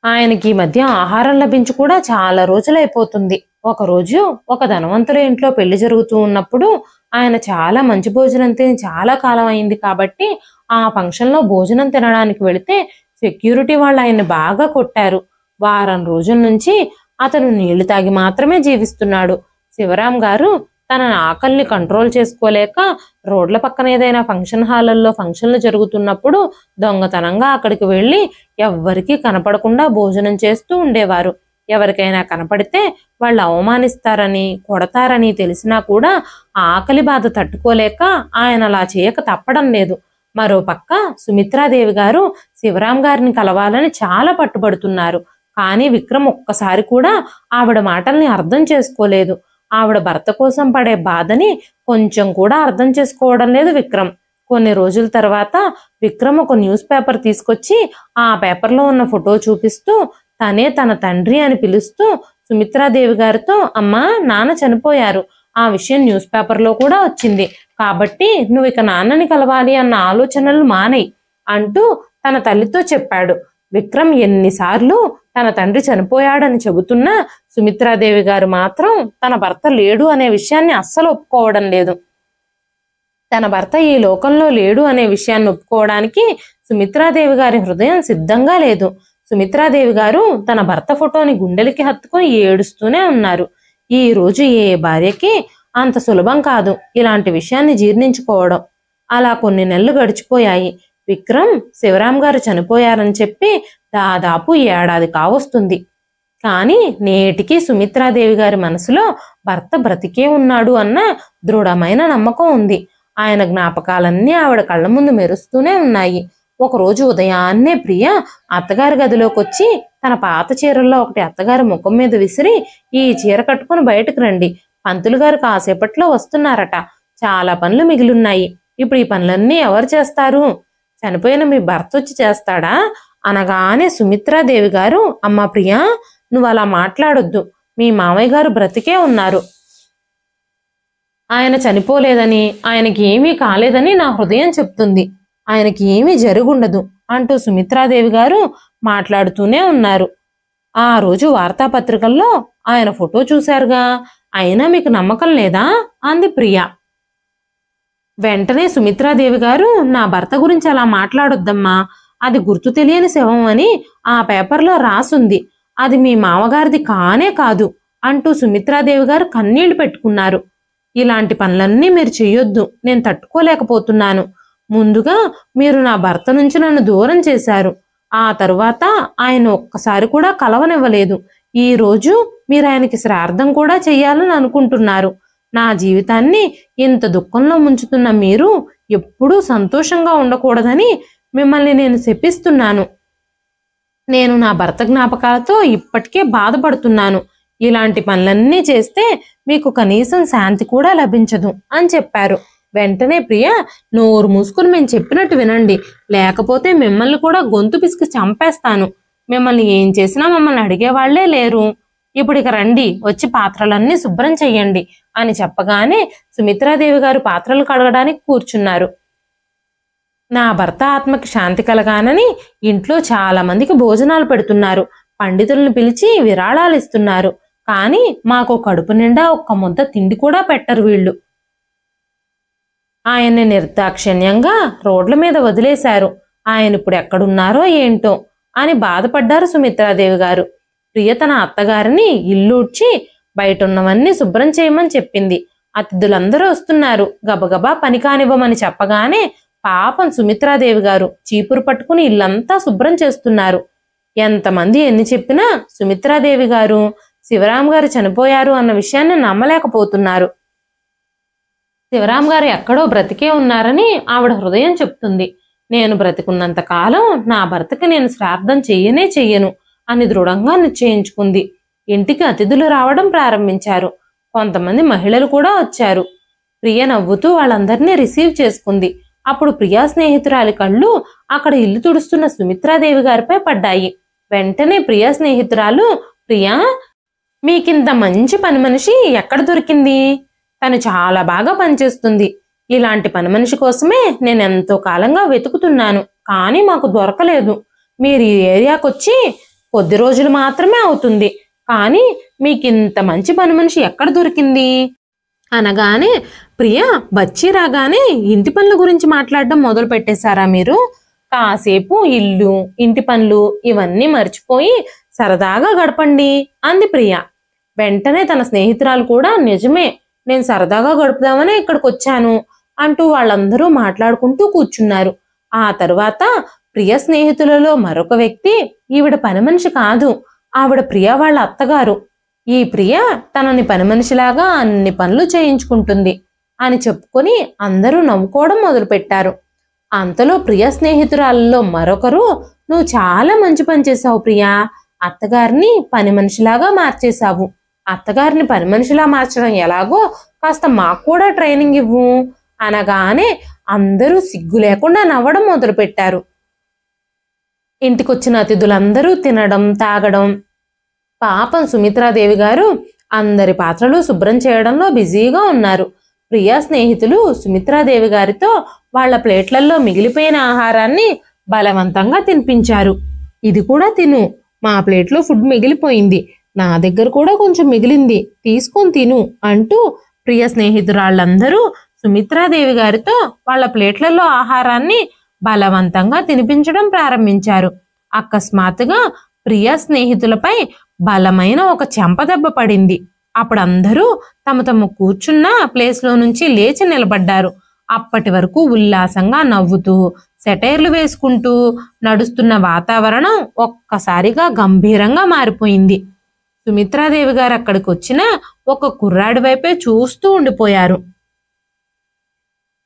ఆయనకి ఈ మధ్య ఆహారం లభించి కూడా చాలా రోజులైపోతుంది. ఒకరోజు ఒక ధనవంతుల ఇంట్లో పెళ్లి జరుగుతూ ఉన్నప్పుడు ఆయన చాలా మంచి భోజనం తిని చాలా కాలం అయింది కాబట్టి ఆ ఫంక్షన్లో భోజనం తినడానికి వెళితే సెక్యూరిటీ వాళ్ళు ఆయన్ని బాగా కొట్టారు. వారం రోజుల నుంచి అతను నీళ్లు తాగి మాత్రమే జీవిస్తున్నాడు. శివరాం గారు తన ఆకలిని కంట్రోల్ చేసుకోలేక రోడ్ల పక్కన ఏదైనా ఫంక్షన్ హాలల్లో ఫంక్షన్లు జరుగుతున్నప్పుడు దొంగతనంగా అక్కడికి వెళ్ళి ఎవ్వరికీ కనపడకుండా భోజనం చేస్తూ ఉండేవారు. ఎవరికైనా కనపడితే వాళ్ళు అవమానిస్తారని కొడతారని తెలిసినా కూడా ఆకలి బాధ తట్టుకోలేక ఆయన అలా చేయక తప్పడం లేదు. మరో పక్క సుమిత్రాదేవి గారు శివరాం గారిని కలవాలని చాలా పట్టుబడుతున్నారు. కానీ విక్రమ్ ఒక్కసారి కూడా ఆవిడ మాటల్ని అర్థం చేసుకోలేదు. ఆవిడ భర్త కోసం పడే బాధని కొంచెం కూడా అర్థం చేసుకోవడం లేదు విక్రమ్. కొన్ని రోజుల తర్వాత విక్రమ్ ఒక న్యూస్ పేపర్ తీసుకొచ్చి ఆ పేపర్లో ఉన్న ఫోటో చూపిస్తూ తనే తన తండ్రి అని పిలుస్తూ సుమిత్రాదేవి గారితో, అమ్మా నాన్న చనిపోయారు, ఆ విషయం న్యూస్ పేపర్లో కూడా వచ్చింది, కాబట్టి నువ్వు ఇక నాన్నని కలవాలి అన్న ఆలోచనలు మానేయి అంటూ తన తల్లితో చెప్పాడు. విక్రమ్ ఎన్నిసార్లు తన తండ్రి చనిపోయాడని చెబుతున్నా సుమిత్రాదేవి గారు మాత్రం తన భర్త లేడు అనే విషయాన్ని అస్సలు ఒప్పుకోవడం లేదు. తన భర్త ఈ లోకంలో లేడు అనే విషయాన్ని ఒప్పుకోవడానికి సుమిత్రాదేవి గారి హృదయం సిద్ధంగా లేదు. సుమిత్రాదేవి గారు తన భర్త ఫోటోని గుండెలకి హత్తుకొని ఏడుస్తూనే ఉన్నారు. ఈ రోజు ఏ భార్యకి అంత సులభం కాదు ఇలాంటి విషయాన్ని జీర్ణించుకోవడం. అలా కొన్ని నెలలు గడిచిపోయాయి. విక్రమ్ శివరాం గారు చనిపోయారని చెప్పి దాదాపు ఏడాది కావస్తుంది. కానీ నేటికి సుమిత్రాదేవి గారి మనసులో భర్త బ్రతికే ఉన్నాడు అన్న దృఢమైన నమ్మకం ఉంది. ఆయన జ్ఞాపకాలన్నీ ఆవిడ కళ్ళ ముందు మెరుస్తూనే ఉన్నాయి. ఒకరోజు ఉదయాన్నే ప్రియ అత్తగారి గదిలోకి వచ్చి తన పాత చీరల్లో ఒకటి అత్తగారి ముఖం మీద విసిరి, ఈ చీర కట్టుకుని బయటకు రండి, పంతులు గారు కాసేపట్లో వస్తున్నారట, చాలా పనులు మిగిలిన్నాయి, ఇప్పుడు ఈ పనులన్నీ ఎవరు చేస్తారు, చనిపోయిన మీ భర్త వచ్చి చేస్తాడా అనగానే సుమిత్రాదేవి గారు, అమ్మా ప్రియా నువ్వు అలా మాట్లాడొద్దు, మీ మామయ్య గారు బ్రతికే ఉన్నారు, ఆయన చనిపోలేదని ఆయనకి ఏమీ కాలేదని నా హృదయం చెప్తుంది, ఆయనకి ఏమీ జరుగుండదు అంటూ సుమిత్రాదేవి గారు మాట్లాడుతూనే ఉన్నారు. ఆ రోజు వార్తాపత్రికల్లో ఆయన ఫోటో చూశారుగా, అయినా మీకు నమ్మకం లేదా అంది ప్రియా. వెంటనే సుమిత్రాదేవి గారు, నా భర్త గురించి అలా మాట్లాడొద్దమ్మా, అది గుర్తు తెలియని శవం అని ఆ పేపర్లో రాసుంది, అది మీ మామగారిది కానే కాదు అంటూ సుమిత్రాదేవి గారు కన్నీళ్లు పెట్టుకున్నారు. ఇలాంటి పనులన్నీ మీరు చెయ్యొద్దు, నేను తట్టుకోలేకపోతున్నాను. ముందుగా మీరు నా భర్త నుంచి నన్ను దూరం చేశారు, ఆ తరువాత ఆయన ఒక్కసారి కూడా కలవనివ్వలేదు, ఈ రోజు మీరు ఆయనకి శ్రార్థం కూడా చెయ్యాలని అనుకుంటున్నారు. నా జీవితాన్ని ఇంత దుఃఖంలో ముంచుతున్న మీరు ఎప్పుడూ సంతోషంగా ఉండకూడదని మిమ్మల్ని నేను శపిస్తున్నాను. నేను నా భర్త జ్ఞాపకాలతో ఇప్పటికే బాధపడుతున్నాను. ఇలాంటి పనులన్నీ చేస్తే మీకు కనీసం శాంతి కూడా లభించదు అని చెప్పారు. వెంటనే ప్రియ, నోరు మూసుకుని మేము చెప్పినట్టు వినండి, లేకపోతే మిమ్మల్ని కూడా గొంతు పిసికి చంపేస్తాను, మిమ్మల్ని ఏం చేసినా మమ్మల్ని అడిగేవాళ్లే లేరు, ఇప్పుడు ఇక రండి, వచ్చి పాత్రలన్నీ శుభ్రం చెయ్యండి అని చెప్పగానే సుమిత్రాదేవి గారు పాత్రలు కడగడానికి కూర్చున్నారు. నా భర్త ఆత్మకి శాంతి కలగానని ఇంట్లో చాలా మందికి భోజనాలు పెడుతున్నారు, పండితులను పిలిచి విరాళాలు ఇస్తున్నారు, కానీ మాకు కడుపు నిండా ఒక్క ముద్ద తిండి కూడా పెట్టరు వీళ్ళు. ఆయన్ని నిర్దాక్షిణ్యంగా రోడ్ల మీద వదిలేశారు, ఆయన ఇప్పుడు ఎక్కడున్నారో ఏంటో అని బాధపడ్డారు సుమిత్రాదేవి గారు. ప్రియ తన అత్తగారిని ఇల్లూడ్చి బయట ఉన్నవన్నీ శుభ్రం చేయమని చెప్పింది. అతిథులందరూ వస్తున్నారు, గబగబా పని కానివ్వమని చెప్పగానే పాపం సుమిత్రాదేవి గారు చీపురు పట్టుకుని ఇల్లంతా శుభ్రం చేస్తున్నారు. ఎంతమంది ఎన్ని చెప్పినా సుమిత్రాదేవి గారు శివరాం గారు చనిపోయారు అన్న విషయాన్ని నమ్మలేకపోతున్నారు. శివరాం గారు ఎక్కడో బ్రతికే ఉన్నారని ఆవిడ హృదయం చెప్తుంది. నేను బ్రతికున్నంత కాలం నా భర్తకి నేను శ్రాద్ధం చెయ్యను అని దృఢంగా నిశ్చయించుకుంది. ఇంటికి అతిథులు రావడం ప్రారంభించారు. కొంతమంది మహిళలు కూడా వచ్చారు. ప్రియ నవ్వుతూ వాళ్ళందరినీ రిసీవ్ చేసుకుంది. అప్పుడు ప్రియా స్నేహితురాలి కళ్ళు అక్కడ ఇల్లు తుడుస్తున్న సుమిత్రాదేవి గారిపై పడ్డాయి. వెంటనే ప్రియా స్నేహితురాలు, ప్రియా మీకింత మంచి పని మనిషి ఎక్కడ దొరికింది, తను చాలా బాగా పనిచేస్తుంది, ఇలాంటి పని మనిషి కోసమే నేను ఎంతో కాలంగా వెతుకుతున్నాను, కానీ మాకు దొరకలేదు. మీరు ఈ ఏరియాకి వచ్చి కొద్ది రోజులు మాత్రమే అవుతుంది, కానీ మీకు ఇంత మంచి పని మనిషి ఎక్కడ దొరికింది అనగానే ప్రియ బచ్చి రాగానే ఇంటి పనుల గురించి మాట్లాడడం మొదలు పెట్టేశారా మీరు? కాసేపు ఇల్లు ఇంటి పనులు ఇవన్నీ మర్చిపోయి సరదాగా గడపండి అంది ప్రియ. వెంటనే తన స్నేహితురాలు కూడా నిజమే, నేను సరదాగా గడుపుదామనే ఇక్కడికి వచ్చాను అంటూ వాళ్ళందరూ మాట్లాడుకుంటూ కూర్చున్నారు. ఆ తరువాత ప్రియ స్నేహితులలో మరొక వ్యక్తి ఈవిడ పని మనిషి కాదు, ఆవిడ ప్రియ వాళ్ళ అత్తగారు. ఈ ప్రియ తనని పని మనిషిలాగా అన్ని పనులు చేయించుకుంటుంది అని చెప్పుకొని అందరూ నవ్వుకోవడం మొదలుపెట్టారు. అంతలో ప్రియ స్నేహితురాలలో మరొకరు, నువ్వు చాలా మంచి పని చేశావు ప్రియా, అత్తగారిని పని మనిషిలాగా మార్చేశావు. అత్తగారిని పని మనిషిలా మార్చడం ఎలాగో కాస్త మాకు కూడా ట్రైనింగ్ ఇవ్వు అనగానే అందరూ సిగ్గు లేకుండా నవ్వడం మొదలుపెట్టారు. ఇంటికొచ్చిన అతిథులందరూ తినడం తాగడం. పాపం సుమిత్రాదేవి గారు అందరి పాత్రలు శుభ్రం చేయడంలో బిజీగా ఉన్నారు. ప్రియా స్నేహితులు సుమిత్రాదేవి గారితో వాళ్ల ప్లేట్లలో మిగిలిపోయిన ఆహారాన్ని బలవంతంగా తినిపించారు. ఇది కూడా తిను, మా ప్లేట్లో ఫుడ్ మిగిలిపోయింది, నా దగ్గర కూడా కొంచెం మిగిలింది, తీసుకొని తిను అంటూ ప్రియ స్నేహితురాళ్ళందరూ సుమిత్రాదేవి గారితో వాళ్ల ప్లేట్లలో ఆహారాన్ని బలవంతంగా తినిపించడం ప్రారంభించారు. అకస్మాత్తుగా ప్రియా స్నేహితులపై బలమైన ఒక చెంపదెబ్బ పడింది. అప్పుడు అందరూ తమ తమ కూర్చున్న ప్లేస్లో నుంచి లేచి నిలబడ్డారు. అప్పటి వరకు ఉల్లాసంగా నవ్వుతూ సెటైర్లు వేసుకుంటూ నడుస్తున్న వాతావరణం ఒక్కసారిగా గంభీరంగా మారిపోయింది. సుమిత్రాదేవి గారు అక్కడికి వచ్చిన ఒక కుర్రాడి వైపే చూస్తూ ఉండిపోయారు.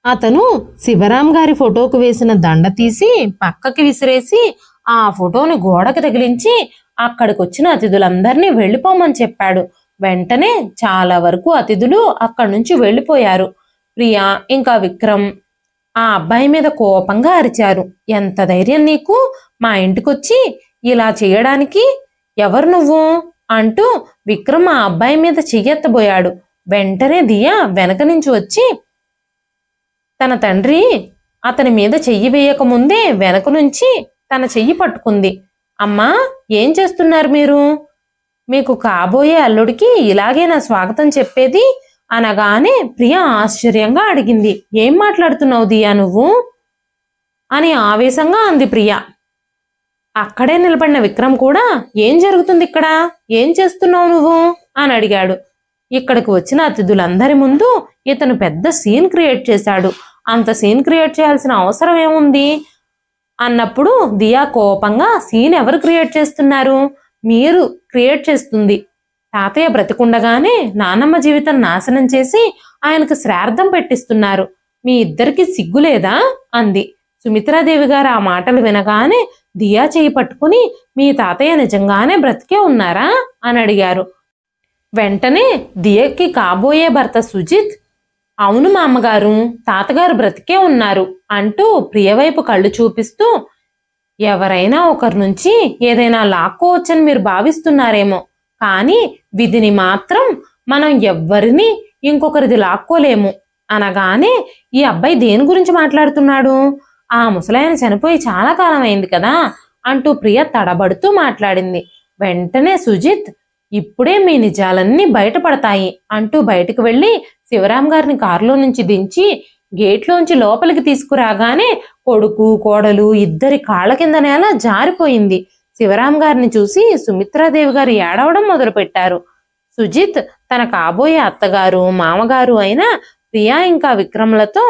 అతను శివరాం గారి ఫోటోకు వేసిన దండ తీసి పక్కకి విసిరేసి ఆ ఫోటోని గోడకి తగిలించి అక్కడికి వచ్చిన అతిథులందరినీ వెళ్ళిపోమని చెప్పాడు. వెంటనే చాలా వరకు అతిథులు అక్కడి నుంచి వెళ్ళిపోయారు. ప్రియా ఇంకా విక్రమ్ ఆ అబ్బాయి మీద కోపంగా అరిచారు. ఎంత ధైర్యం నీకు మా ఇంటికొచ్చి ఇలా చేయడానికి, ఎవరు నువ్వు అంటూ విక్రమ్ ఆ అబ్బాయి మీద చెయ్యెత్తబోయాడు. వెంటనే దియా వెనక నుంచి వచ్చి తన తండ్రి అతని మీద చెయ్యి వేయకముందే వెనక నుంచి తన చెయ్యి పట్టుకుంది. అమ్మా, ఏం చేస్తున్నారు మీరు? మీకు కాబోయే అల్లుడికి ఇలాగే నా స్వాగతం చెప్పేది అనగానే ప్రియ ఆశ్చర్యంగా అడిగింది. ఏం మాట్లాడుతున్నావు దియా నువ్వు అని ఆవేశంగా అంది ప్రియ. అక్కడే నిలబడిన విక్రమ్ కూడా ఏం జరుగుతుంది ఇక్కడ, ఏం చేస్తున్నావు నువ్వు అని అడిగాడు. ఇక్కడికి వచ్చిన అతిథులందరి ముందు ఇతను పెద్ద సీన్ క్రియేట్ చేశాడు. అంత సీన్ క్రియేట్ చేయాల్సిన అవసరం ఏముంది అన్నప్పుడు దియా కోపంగా, సీన్ ఎవరు క్రియేట్ చేస్తున్నారు? మీరు క్రియేట్ చేస్తుంది. తాతయ్య బ్రతికుండగానే నానమ్మ జీవితం నాశనం చేసి ఆయనకు శ్రార్థం పెట్టిస్తున్నారు. మీ ఇద్దరికి సిగ్గులేదా అంది. సుమిత్రాదేవి గారు ఆ మాటలు వినగానే దియా చేయి పట్టుకుని, మీ తాతయ్య నిజంగానే బ్రతికే ఉన్నారా అని అడిగారు. వెంటనే దియకి కాబోయే భర్త సుజిత్, అవును మా అమ్మగారు, తాతగారు బ్రతికే ఉన్నారు అంటూ ప్రియవైపు కళ్ళు చూపిస్తూ, ఎవరైనా ఒకరి నుంచి ఏదైనా లాక్కోవచ్చని మీరు భావిస్తున్నారేమో, కానీ విధిని మాత్రం మనం ఎవ్వరిని ఇంకొకరిది లాక్కోలేము అనగానే ఈ అబ్బాయి దేని గురించి మాట్లాడుతున్నాడు? ఆ ముసలాయన చనిపోయి చాలా కాలం అయింది కదా అంటూ ప్రియ తడబడుతూ మాట్లాడింది. వెంటనే సుజిత్, ఇప్పుడే మీ నిజాలన్నీ బయటపడతాయి అంటూ బయటకు వెళ్లి శివరాం గారిని కారులో నుంచి దించి గేట్లోంచి లోపలికి తీసుకురాగానే కొడుకు కోడలు ఇద్దరి కాళ్ళ కింద నేల జారిపోయింది. శివరాం గారిని చూసి సుమిత్రాదేవి గారు ఏడవడం మొదలుపెట్టారు. సుజిత్ తన కాబోయే అత్తగారు మామగారు అయిన ప్రియా ఇంకా విక్రమ్లతో,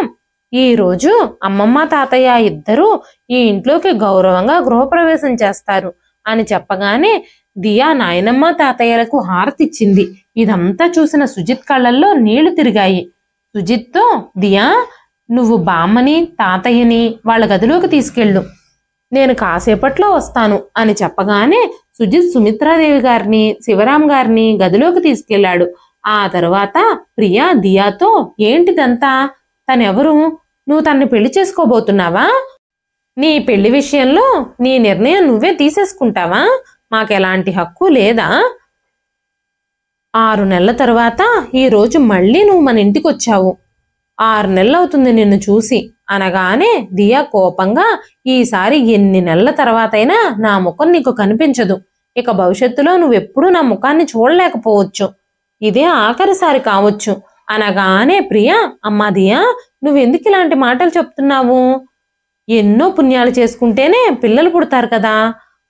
ఈ రోజు అమ్మమ్మ తాతయ్య ఇద్దరూ ఈ ఇంట్లోకి గౌరవంగా గృహప్రవేశం చేస్తారు అని చెప్పగానే దియా నాయనమ్మ తాతయ్యలకు హారతిచ్చింది. ఇదంతా చూసిన సుజిత్ కళ్ళల్లో నీళ్లు తిరిగాయి. సుజిత్తో, దియా నువ్వు బామ్మని తాతయ్యని వాళ్ళ గదిలోకి తీసుకెళ్ళు, నేను కాసేపట్లో వస్తాను అని చెప్పగానే సుజిత్ సుమిత్రాదేవి గారిని శివరాం గారిని గదిలోకి తీసుకెళ్లాడు. ఆ తరువాత ప్రియా దియాతో, ఏంటిదంతా, తనెవరు, నువ్వు తన్ని పెళ్లి చేసుకోబోతున్నావా? నీ పెళ్లి విషయంలో నీ నిర్ణయం నువ్వే తీసేసుకుంటావా? మాకెలాంటి హక్కు లేదా? 6 నెలల తరువాత ఈ రోజు మళ్ళీ నువ్వు మన ఇంటికి వచ్చావు. 6 నెలలు అవుతుంది నిన్ను చూసి అనగానే దియా కోపంగా, ఈసారి ఎన్ని నెలల తర్వాతైనా నా ముఖం నీకు కనిపించదు. ఇక భవిష్యత్తులో నువ్వెప్పుడూ నా ముఖాన్ని చూడలేకపోవచ్చు. ఇదే ఆఖరిసారి కావచ్చు అనగానే ప్రియ, అమ్మా దియా, నువ్వెందుకు ఇలాంటి మాటలు చెప్తున్నావు? ఎన్నో పుణ్యాలు చేసుకుంటేనే పిల్లలు పుడతారు కదా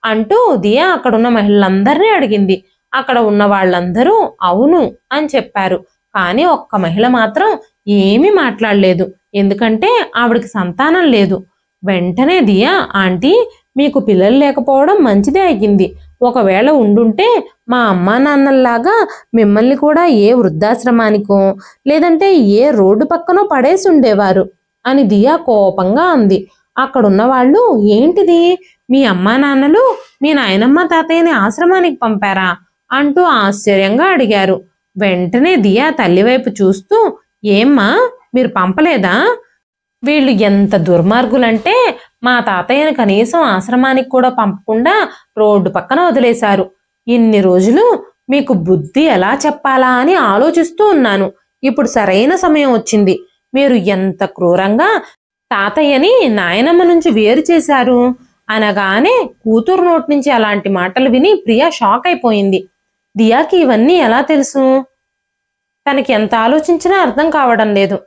అంటూ దియా అక్కడున్న మహిళలందరినీ అడిగింది. అక్కడ ఉన్న వాళ్ళందరూ అవును అని చెప్పారు. కానీ ఒక్క మహిళ మాత్రం ఏమీ మాట్లాడలేదు. ఎందుకంటే ఆవిడికి సంతానం లేదు. వెంటనే దియా, ఆంటీ, మీకు పిల్లలు లేకపోవడం మంచిదే అయ్యింది. ఒకవేళ ఉండుంటే మా అమ్మా నాన్నల్లాగా మిమ్మల్ని కూడా ఏ వృద్ధాశ్రమానికో లేదంటే ఏ రోడ్డు పక్కనో పడేసి ఉండేవారు అని దియా కోపంగా అంది. అక్కడున్న వాళ్ళు, ఏంటిది, మీ అమ్మా నాన్నలు మీ నాయనమ్మ తాతయ్యని ఆశ్రమానికి పంపారా అంటూ ఆశ్చర్యంగా అడిగారు. వెంటనే దియా తల్లివైపు చూస్తూ, ఏమ్మా మీరు పంపలేదా? వీళ్ళు ఎంత దుర్మార్గులంటే మా తాతయ్యని కనీసం ఆశ్రమానికి కూడా పంపకుండా రోడ్డు పక్కన వదిలేశారు. ఇన్ని రోజులు మీకు బుద్ధి ఎలా చెప్పాలా అని ఆలోచిస్తూ ఉన్నాను. ఇప్పుడు సరైన సమయం వచ్చింది. మీరు ఎంత క్రూరంగా తాతయ్యని నాయనమ్మ నుంచి వేరు చేశారు అనగానే కూతురు నోటి నుంచి అలాంటి మాటలు విని ప్రియా షాక్ అయిపోయింది. దియాకి ఇవన్నీ ఎలా తెలుసు? తనకి ఎంత ఆలోచించినా అర్థం కావడం లేదు.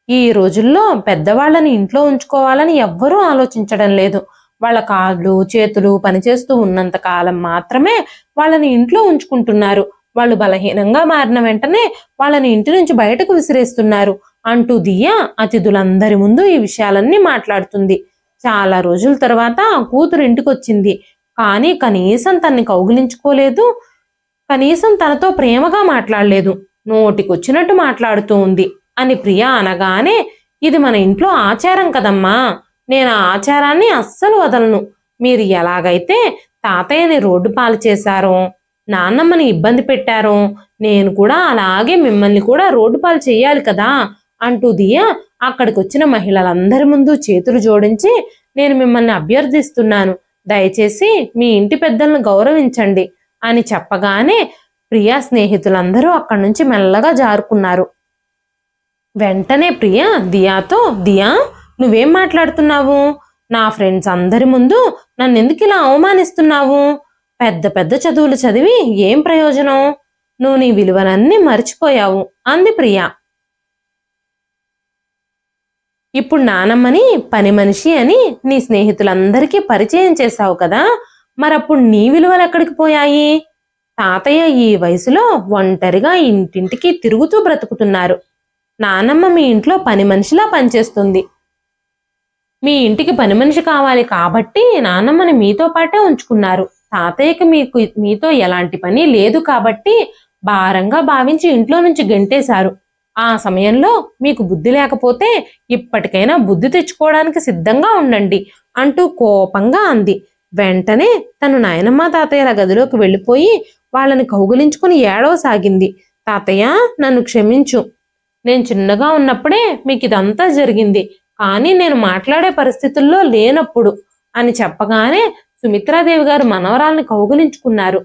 ఈ రోజుల్లో పెద్దవాళ్ళని ఇంట్లో ఉంచుకోవాలని ఎవ్వరూ ఆలోచించడం లేదు. వాళ్ళ కాళ్ళు చేతులు పనిచేస్తూ ఉన్నంత కాలం మాత్రమే వాళ్ళని ఇంట్లో ఉంచుకుంటున్నారు. వాళ్ళు బలహీనంగా మారిన వెంటనే వాళ్ళని ఇంటి నుంచి బయటకు విసిరేస్తున్నారు అంటూ దియా అతిథులందరి ముందు ఈ విషయాలన్నీ మాట్లాడుతుంది. చాలా రోజుల తర్వాత కూతురు ఇంటికొచ్చింది. కానీ కనీసం తన్ని కౌగిలించుకోలేదు, కనీసం తనతో ప్రేమగా మాట్లాడలేదు. నోటికొచ్చినట్టు మాట్లాడుతూ ఉంది అని ప్రియా అనగానే, ఇది మన ఇంట్లో ఆచారం కదమ్మా, నేను ఆ ఆచారాన్ని అస్సలు వదలను. మీరు ఎలాగైతే తాతయ్యని రోడ్డు పాలు చేశారో, నాన్నమ్మని ఇబ్బంది పెట్టారో, నేను కూడా అలాగే మిమ్మల్ని కూడా రోడ్డు పాలు చేయాలి కదా అంటూ దియా అక్కడికి వచ్చిన మహిళలందరి ముందు చేతులు జోడించి, నేను మిమ్మల్ని అభ్యర్థిస్తున్నాను, దయచేసి మీ ఇంటి పెద్దలను గౌరవించండి అని చెప్పగానే ప్రియా స్నేహితులందరూ అక్కడి నుంచి మెల్లగా జారుకున్నారు. వెంటనే ప్రియా దియాతో, దియా, నువ్వేం మాట్లాడుతున్నావు? నా ఫ్రెండ్స్ అందరి ముందు నన్నెందుకు ఇలా అవమానిస్తున్నావు? పెద్ద పెద్ద చదువులు చదివి ఏం ప్రయోజనం? నువ్వు నీ విలువలన్నీ మర్చిపోయావు అంది ప్రియా. ఇప్పుడు నానమ్మని పని మనిషి అని నీ స్నేహితులందరికీ పరిచయం చేశావు కదా, మరప్పుడు నీ విలువలు ఎక్కడికి పోయాయి? తాతయ్య ఈ వయసులో ఒంటరిగా ఇంటింటికి తిరుగుతూ బ్రతుకుతున్నారు. నానమ్మ మీ ఇంట్లో పని మనిషిలా పనిచేస్తుంది. మీ ఇంటికి పని మనిషి కావాలి కాబట్టి నానమ్మని మీతో పాటే ఉంచుకున్నారు. తాతయ్యకి మీతో ఎలాంటి పని లేదు కాబట్టి భారంగా భావించి ఇంట్లో నుంచి గెంటేశారు. ఆ సమయంలో మీకు బుద్ధి లేకపోతే ఇప్పటికైనా బుద్ధి తెచ్చుకోవడానికి సిద్ధంగా ఉండండి అంటూ కోపంగా అంది. వెంటనే తను నాయనమ్మ తాతయ్యల గదిలోకి వెళ్ళిపోయి వాళ్ళని కౌగిలించుకుని ఏడవసాగింది. తాతయ్య, నన్ను క్షమించు. నేను చిన్నగా ఉన్నప్పుడే మీకు ఇదంతా జరిగింది, కానీ నేను మాట్లాడే పరిస్థితుల్లో లేనప్పుడు అని చెప్పగానే సుమిత్రాదేవి గారు మనవరాల్ని కౌగిలించుకున్నారు.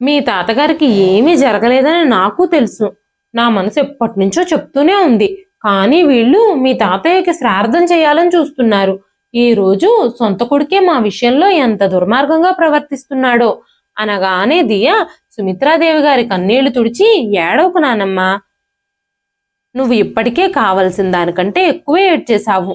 మీ తాతగారికి ఏమీ జరగలేదని నాకు తెలుసు. నా మనసు ఎప్పటి నుంచో చెప్తూనే ఉంది. కానీ వీళ్ళు మీ తాతయ్యకి శ్రార్థం చేయాలని చూస్తున్నారు. ఈ రోజు సొంత కొడుకే మా విషయంలో ఎంత దుర్మార్గంగా ప్రవర్తిస్తున్నాడో అనగానే దియా సుమిత్రాదేవి గారి కన్నీళ్లు తుడిచి, ఏడవకు నానమ్మా, నువ్వు ఇప్పటికే కావలసిన దానికంటే ఎక్కువే ఏడ్చేశావు.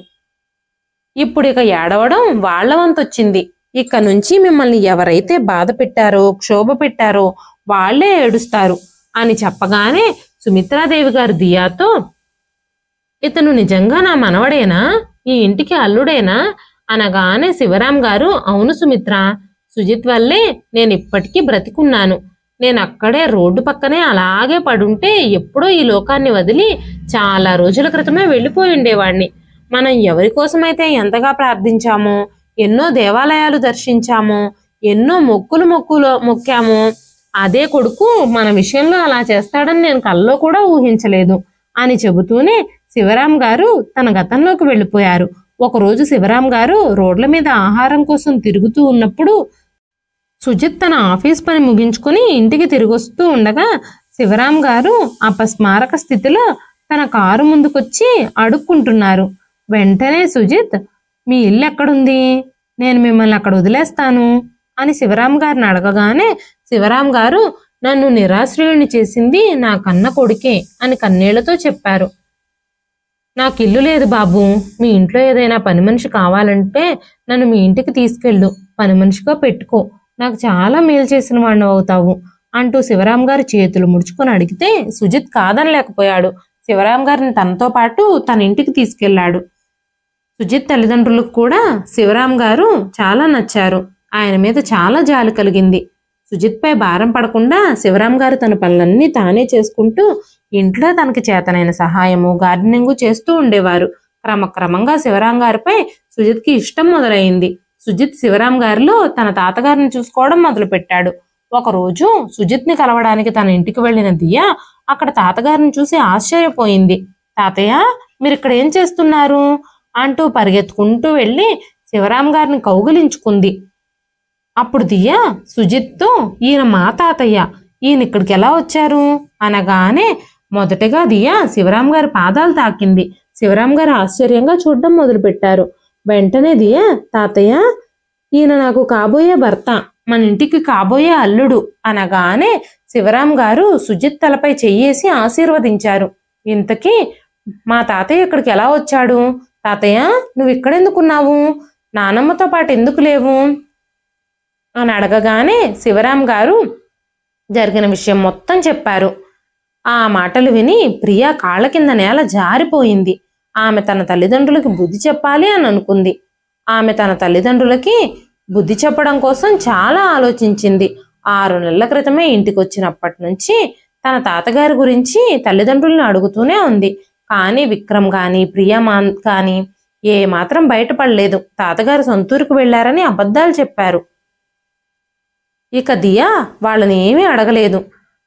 ఇప్పుడు ఇక ఏడవడం వాళ్ల వంతొచ్చింది. ఇక నుంచి మిమ్మల్ని ఎవరైతే బాధ పెట్టారో క్షోభ పెట్టారో వాళ్లే ఏడుస్తారు అని చెప్పగానే సుమిత్రాదేవి గారు దియాతో, ఇతను నిజంగా నా మనవడేనా, ఈ ఇంటికి అల్లుడేనా అనగానే శివరాం గారు, అవును సుమిత్ర, సుజిత్ వల్లే నేను ఇప్పటికీ బ్రతికున్నాను. నేను అక్కడే రోడ్డు పక్కనే అలాగే పడుంటే ఎప్పుడో ఈ లోకాన్ని వదిలి చాలా రోజుల క్రితమే వెళ్ళిపోయి ఉండేవాణ్ణి. మనం ఎవరి కోసమైతే ఎంతగా ప్రార్థించామో, ఎన్నో దేవాలయాలు దర్శించామో, ఎన్నో మొక్కామో, అదే కొడుకు మన విషయంలో అలా చేస్తాడని నేను కల్లో కూడా ఊహించలేదు అని చెబుతూనే శివరాం గారు తన గతంలోకి వెళ్ళిపోయారు. ఒకరోజు శివరాం గారు రోడ్ల మీద ఆహారం కోసం తిరుగుతూ ఉన్నప్పుడు సుజిత్ తన ఆఫీస్ పని ముగించుకుని ఇంటికి తిరిగొస్తూ ఉండగా శివరాం గారు అపస్మారక స్థితిలో తన కారు ముందుకొచ్చి అడుక్కుంటున్నారు. వెంటనే సుజిత్, మీ ఇల్లు ఎక్కడుంది? నేను మిమ్మల్ని అక్కడ వదిలేస్తాను అని శివరాం గారిని అడగగానే శివరాం గారు, నన్ను నిరాశ్రయుణ్ణి చేసింది నా కన్న కొడుకే అని కన్నీళ్లతో చెప్పారు. నాకు ఇల్లు లేదు బాబు, మీ ఇంట్లో ఏదైనా పని మనిషి కావాలంటే నన్ను మీ ఇంటికి తీసుకెళ్ళు, పని మనిషిగా పెట్టుకో, నాకు చాలా మేలు చేసిన వాడిని అవుతావు అంటూ శివరాం గారు చేతులు ముడుచుకొని అడిగితే సుజిత్ కాదనలేకపోయాడు. శివరాం గారిని తనతో పాటు తన ఇంటికి తీసుకెళ్లాడు. సుజిత్ తల్లిదండ్రులకు కూడా శివరాం గారు చాలా నచ్చారు. ఆయన మీద చాలా జాలి కలిగింది. సుజిత్ పై భారం పడకుండా శివరాం గారు తన పనులన్నీ తానే చేసుకుంటూ ఇంట్లో తనకి చేతనైన సహాయము, గార్డెనింగ్ చేస్తూ ఉండేవారు. క్రమక్రమంగా శివరాం గారిపై సుజిత్కి ఇష్టం మొదలైంది. సుజిత్ శివరాం గారిలో తన తాతగారిని చూసుకోవడం మొదలు పెట్టాడు. ఒకరోజు సుజిత్ ని కలవడానికి తన ఇంటికి వెళ్లిన దియా అక్కడ తాతగారిని చూసి ఆశ్చర్యపోయింది. తాతయ్య, మీరు ఇక్కడ ఏం చేస్తున్నారు అంటూ పరిగెత్తుకుంటూ వెళ్లి శివరాం గారిని కౌగిలించుకుంది. అప్పుడు దియా సుజిత్తో, ఈయన మా తాతయ్య, ఈయన ఇక్కడికి ఎలా వచ్చారు అనగానే మొదటగా దియా శివరాం గారి పాదాలు తాకింది. శివరాం గారు ఆశ్చర్యంగా చూడడం మొదలు పెట్టారు. వెంటనే దియా, తాతయ్య, ఈయన నాకు కాబోయే భర్త, మన ఇంటికి కాబోయే అల్లుడు అనగానే శివరాం గారు సుజిత్ తలపై చెయ్యేసి ఆశీర్వదించారు. ఇంతకీ మా తాతయ్య ఇక్కడికి ఎలా వచ్చాడు? తాతయ్య, నువ్వు ఇక్కడెందుకున్నావు? నానమ్మతో పాటు ఎందుకు లేవు అని అడగగానే శివరాం గారు జరిగిన విషయం మొత్తం చెప్పారు. ఆ మాటలు విని ప్రియా కాళ్ళ కింద నేల జారిపోయింది. ఆమె తన తల్లిదండ్రులకి బుద్ధి చెప్పాలి అని అనుకుంది. ఆమె తన తల్లిదండ్రులకి బుద్ధి చెప్పడం కోసం చాలా ఆలోచించింది. 6 నెలల క్రితమే ఇంటికి వచ్చినప్పటి నుంచి తన తాతగారి గురించి తల్లిదండ్రులను అడుగుతూనే ఉంది. కానీ విక్రమ్ గాని ప్రియా కానీ ఏ మాత్రం బయటపడలేదు. తాతగారు సొంతూరుకు వెళ్లారని అబద్ధాలు చెప్పారు. ఇక దియా వాళ్ళని ఏమీ అడగలేదు.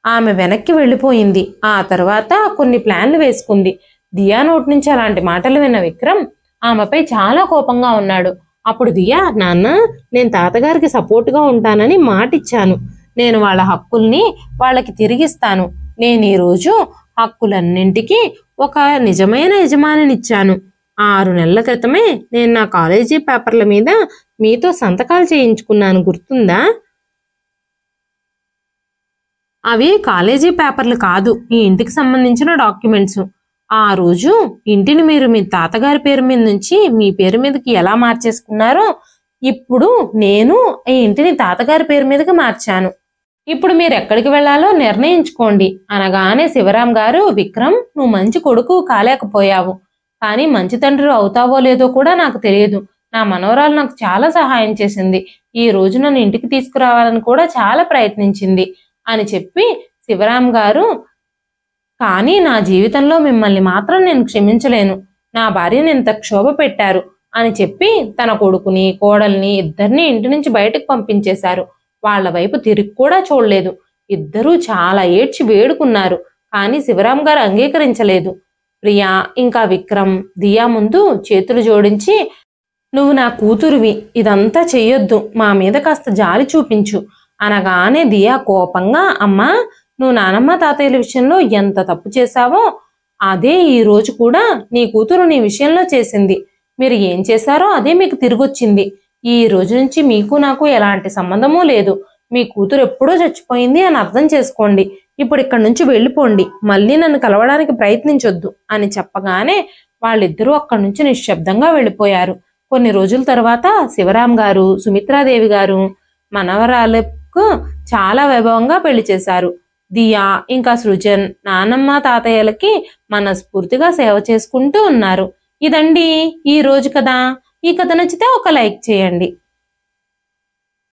ఆమె వెనక్కి వెళ్ళిపోయింది. ఆ తర్వాత కొన్ని ప్లాన్లు వేసుకుంది. దియా నోటి నుంచి అలాంటి మాటలు విన్న విక్రమ్ ఆమెపై చాలా కోపంగా ఉన్నాడు. అప్పుడు దియా, నాన్న, నేను తాతగారికి సపోర్టుగా ఉంటానని మాటిచ్చాను. నేను వాళ్ళ హక్కుల్ని వాళ్ళకి తిరిగిస్తాను. నేను ఈరోజు హక్కులన్నింటికి ఒక నిజమైన యజమానినిచ్చాను. 6 నెలల క్రితమే నేను నా కాలేజీ పేపర్ల మీద మీతో సంతకాలు చేయించుకున్నాను, గుర్తుందా? అవి కాలేజీ పేపర్లు కాదు, ఈ ఇంటికి సంబంధించిన డాక్యుమెంట్స్. ఆ రోజు ఇంటిని మీరు మీ తాతగారి పేరు మీద నుంచి మీ పేరు మీదకి ఎలా మార్చేసుకున్నారో ఇప్పుడు నేను ఈ ఇంటిని తాతగారి పేరు మీదకి మార్చాను. ఇప్పుడు మీరు ఎక్కడికి వెళ్లాలో నిర్ణయించుకోండి అనగానే శివరాం గారు, విక్రమ్, నువ్వు మంచి కొడుకు కాలేకపోయావు, కానీ మంచి తండ్రి అవుతావో లేదో కూడా నాకు తెలియదు. నా మనవరాలు నాకు చాలా సహాయం చేసింది. ఈ రోజు నన్ను ఇంటికి తీసుకురావాలని కూడా చాలా ప్రయత్నించింది అని చెప్పి శివరాం గారు, కానీ నా జీవితంలో మిమ్మల్ని మాత్రం నేను క్షమించలేను. నా భార్యను ఎంత క్షోభ పెట్టారు అని చెప్పి తన కొడుకుని కోడల్ని ఇద్దరిని ఇంటి నుంచి బయటకు పంపించేశారు. వాళ్ల వైపు తిరిగి కూడా చూడలేదు. ఇద్దరూ చాలా ఏడ్చి వేడుకున్నారు. కానీ శివరాం గారు అంగీకరించలేదు. ప్రియా ఇంకా విక్రమ్ దియా ముందు చేతులు జోడించి, నువ్వు నా కూతురువి, ఇదంతా చెయ్యొద్దు, మా మీద కాస్త జాలి చూపించు అనగానే దియా కోపంగా, అమ్మా, నువ్వు నానమ్మ తాతయ్యల విషయంలో ఎంత తప్పు చేశావో అదే ఈ రోజు కూడా నీ కూతురు నీ విషయంలో చేసింది. మీరు ఏం చేశారో అదే మీకు తిరిగొచ్చింది. ఈ రోజు నుంచి మీకు నాకు ఎలాంటి సంబంధమూ లేదు. మీ కూతురు ఎప్పుడో చచ్చిపోయింది అని అర్థం చేసుకోండి. ఇప్పుడు ఇక్కడి నుంచి వెళ్ళిపోండి, మళ్ళీ నన్ను కలవడానికి ప్రయత్నించొద్దు అని చెప్పగానే వాళ్ళిద్దరూ అక్కడి నుంచి నిశ్శబ్దంగా వెళ్ళిపోయారు. కొన్ని రోజుల తర్వాత శివరాం గారు సుమిత్రాదేవి గారు మనవరాలకు చాలా వైభవంగా పెళ్లి చేశారు. దియా ఇంకా సృజన్ నానమ్మ తాతయ్యలకి మనస్ఫూర్తిగా సేవ చేసుకుంటూ ఉన్నారు. ఇదండి ఈ రోజు కథ. ఈ కథ నచ్చితే ఒక లైక్ చేయండి.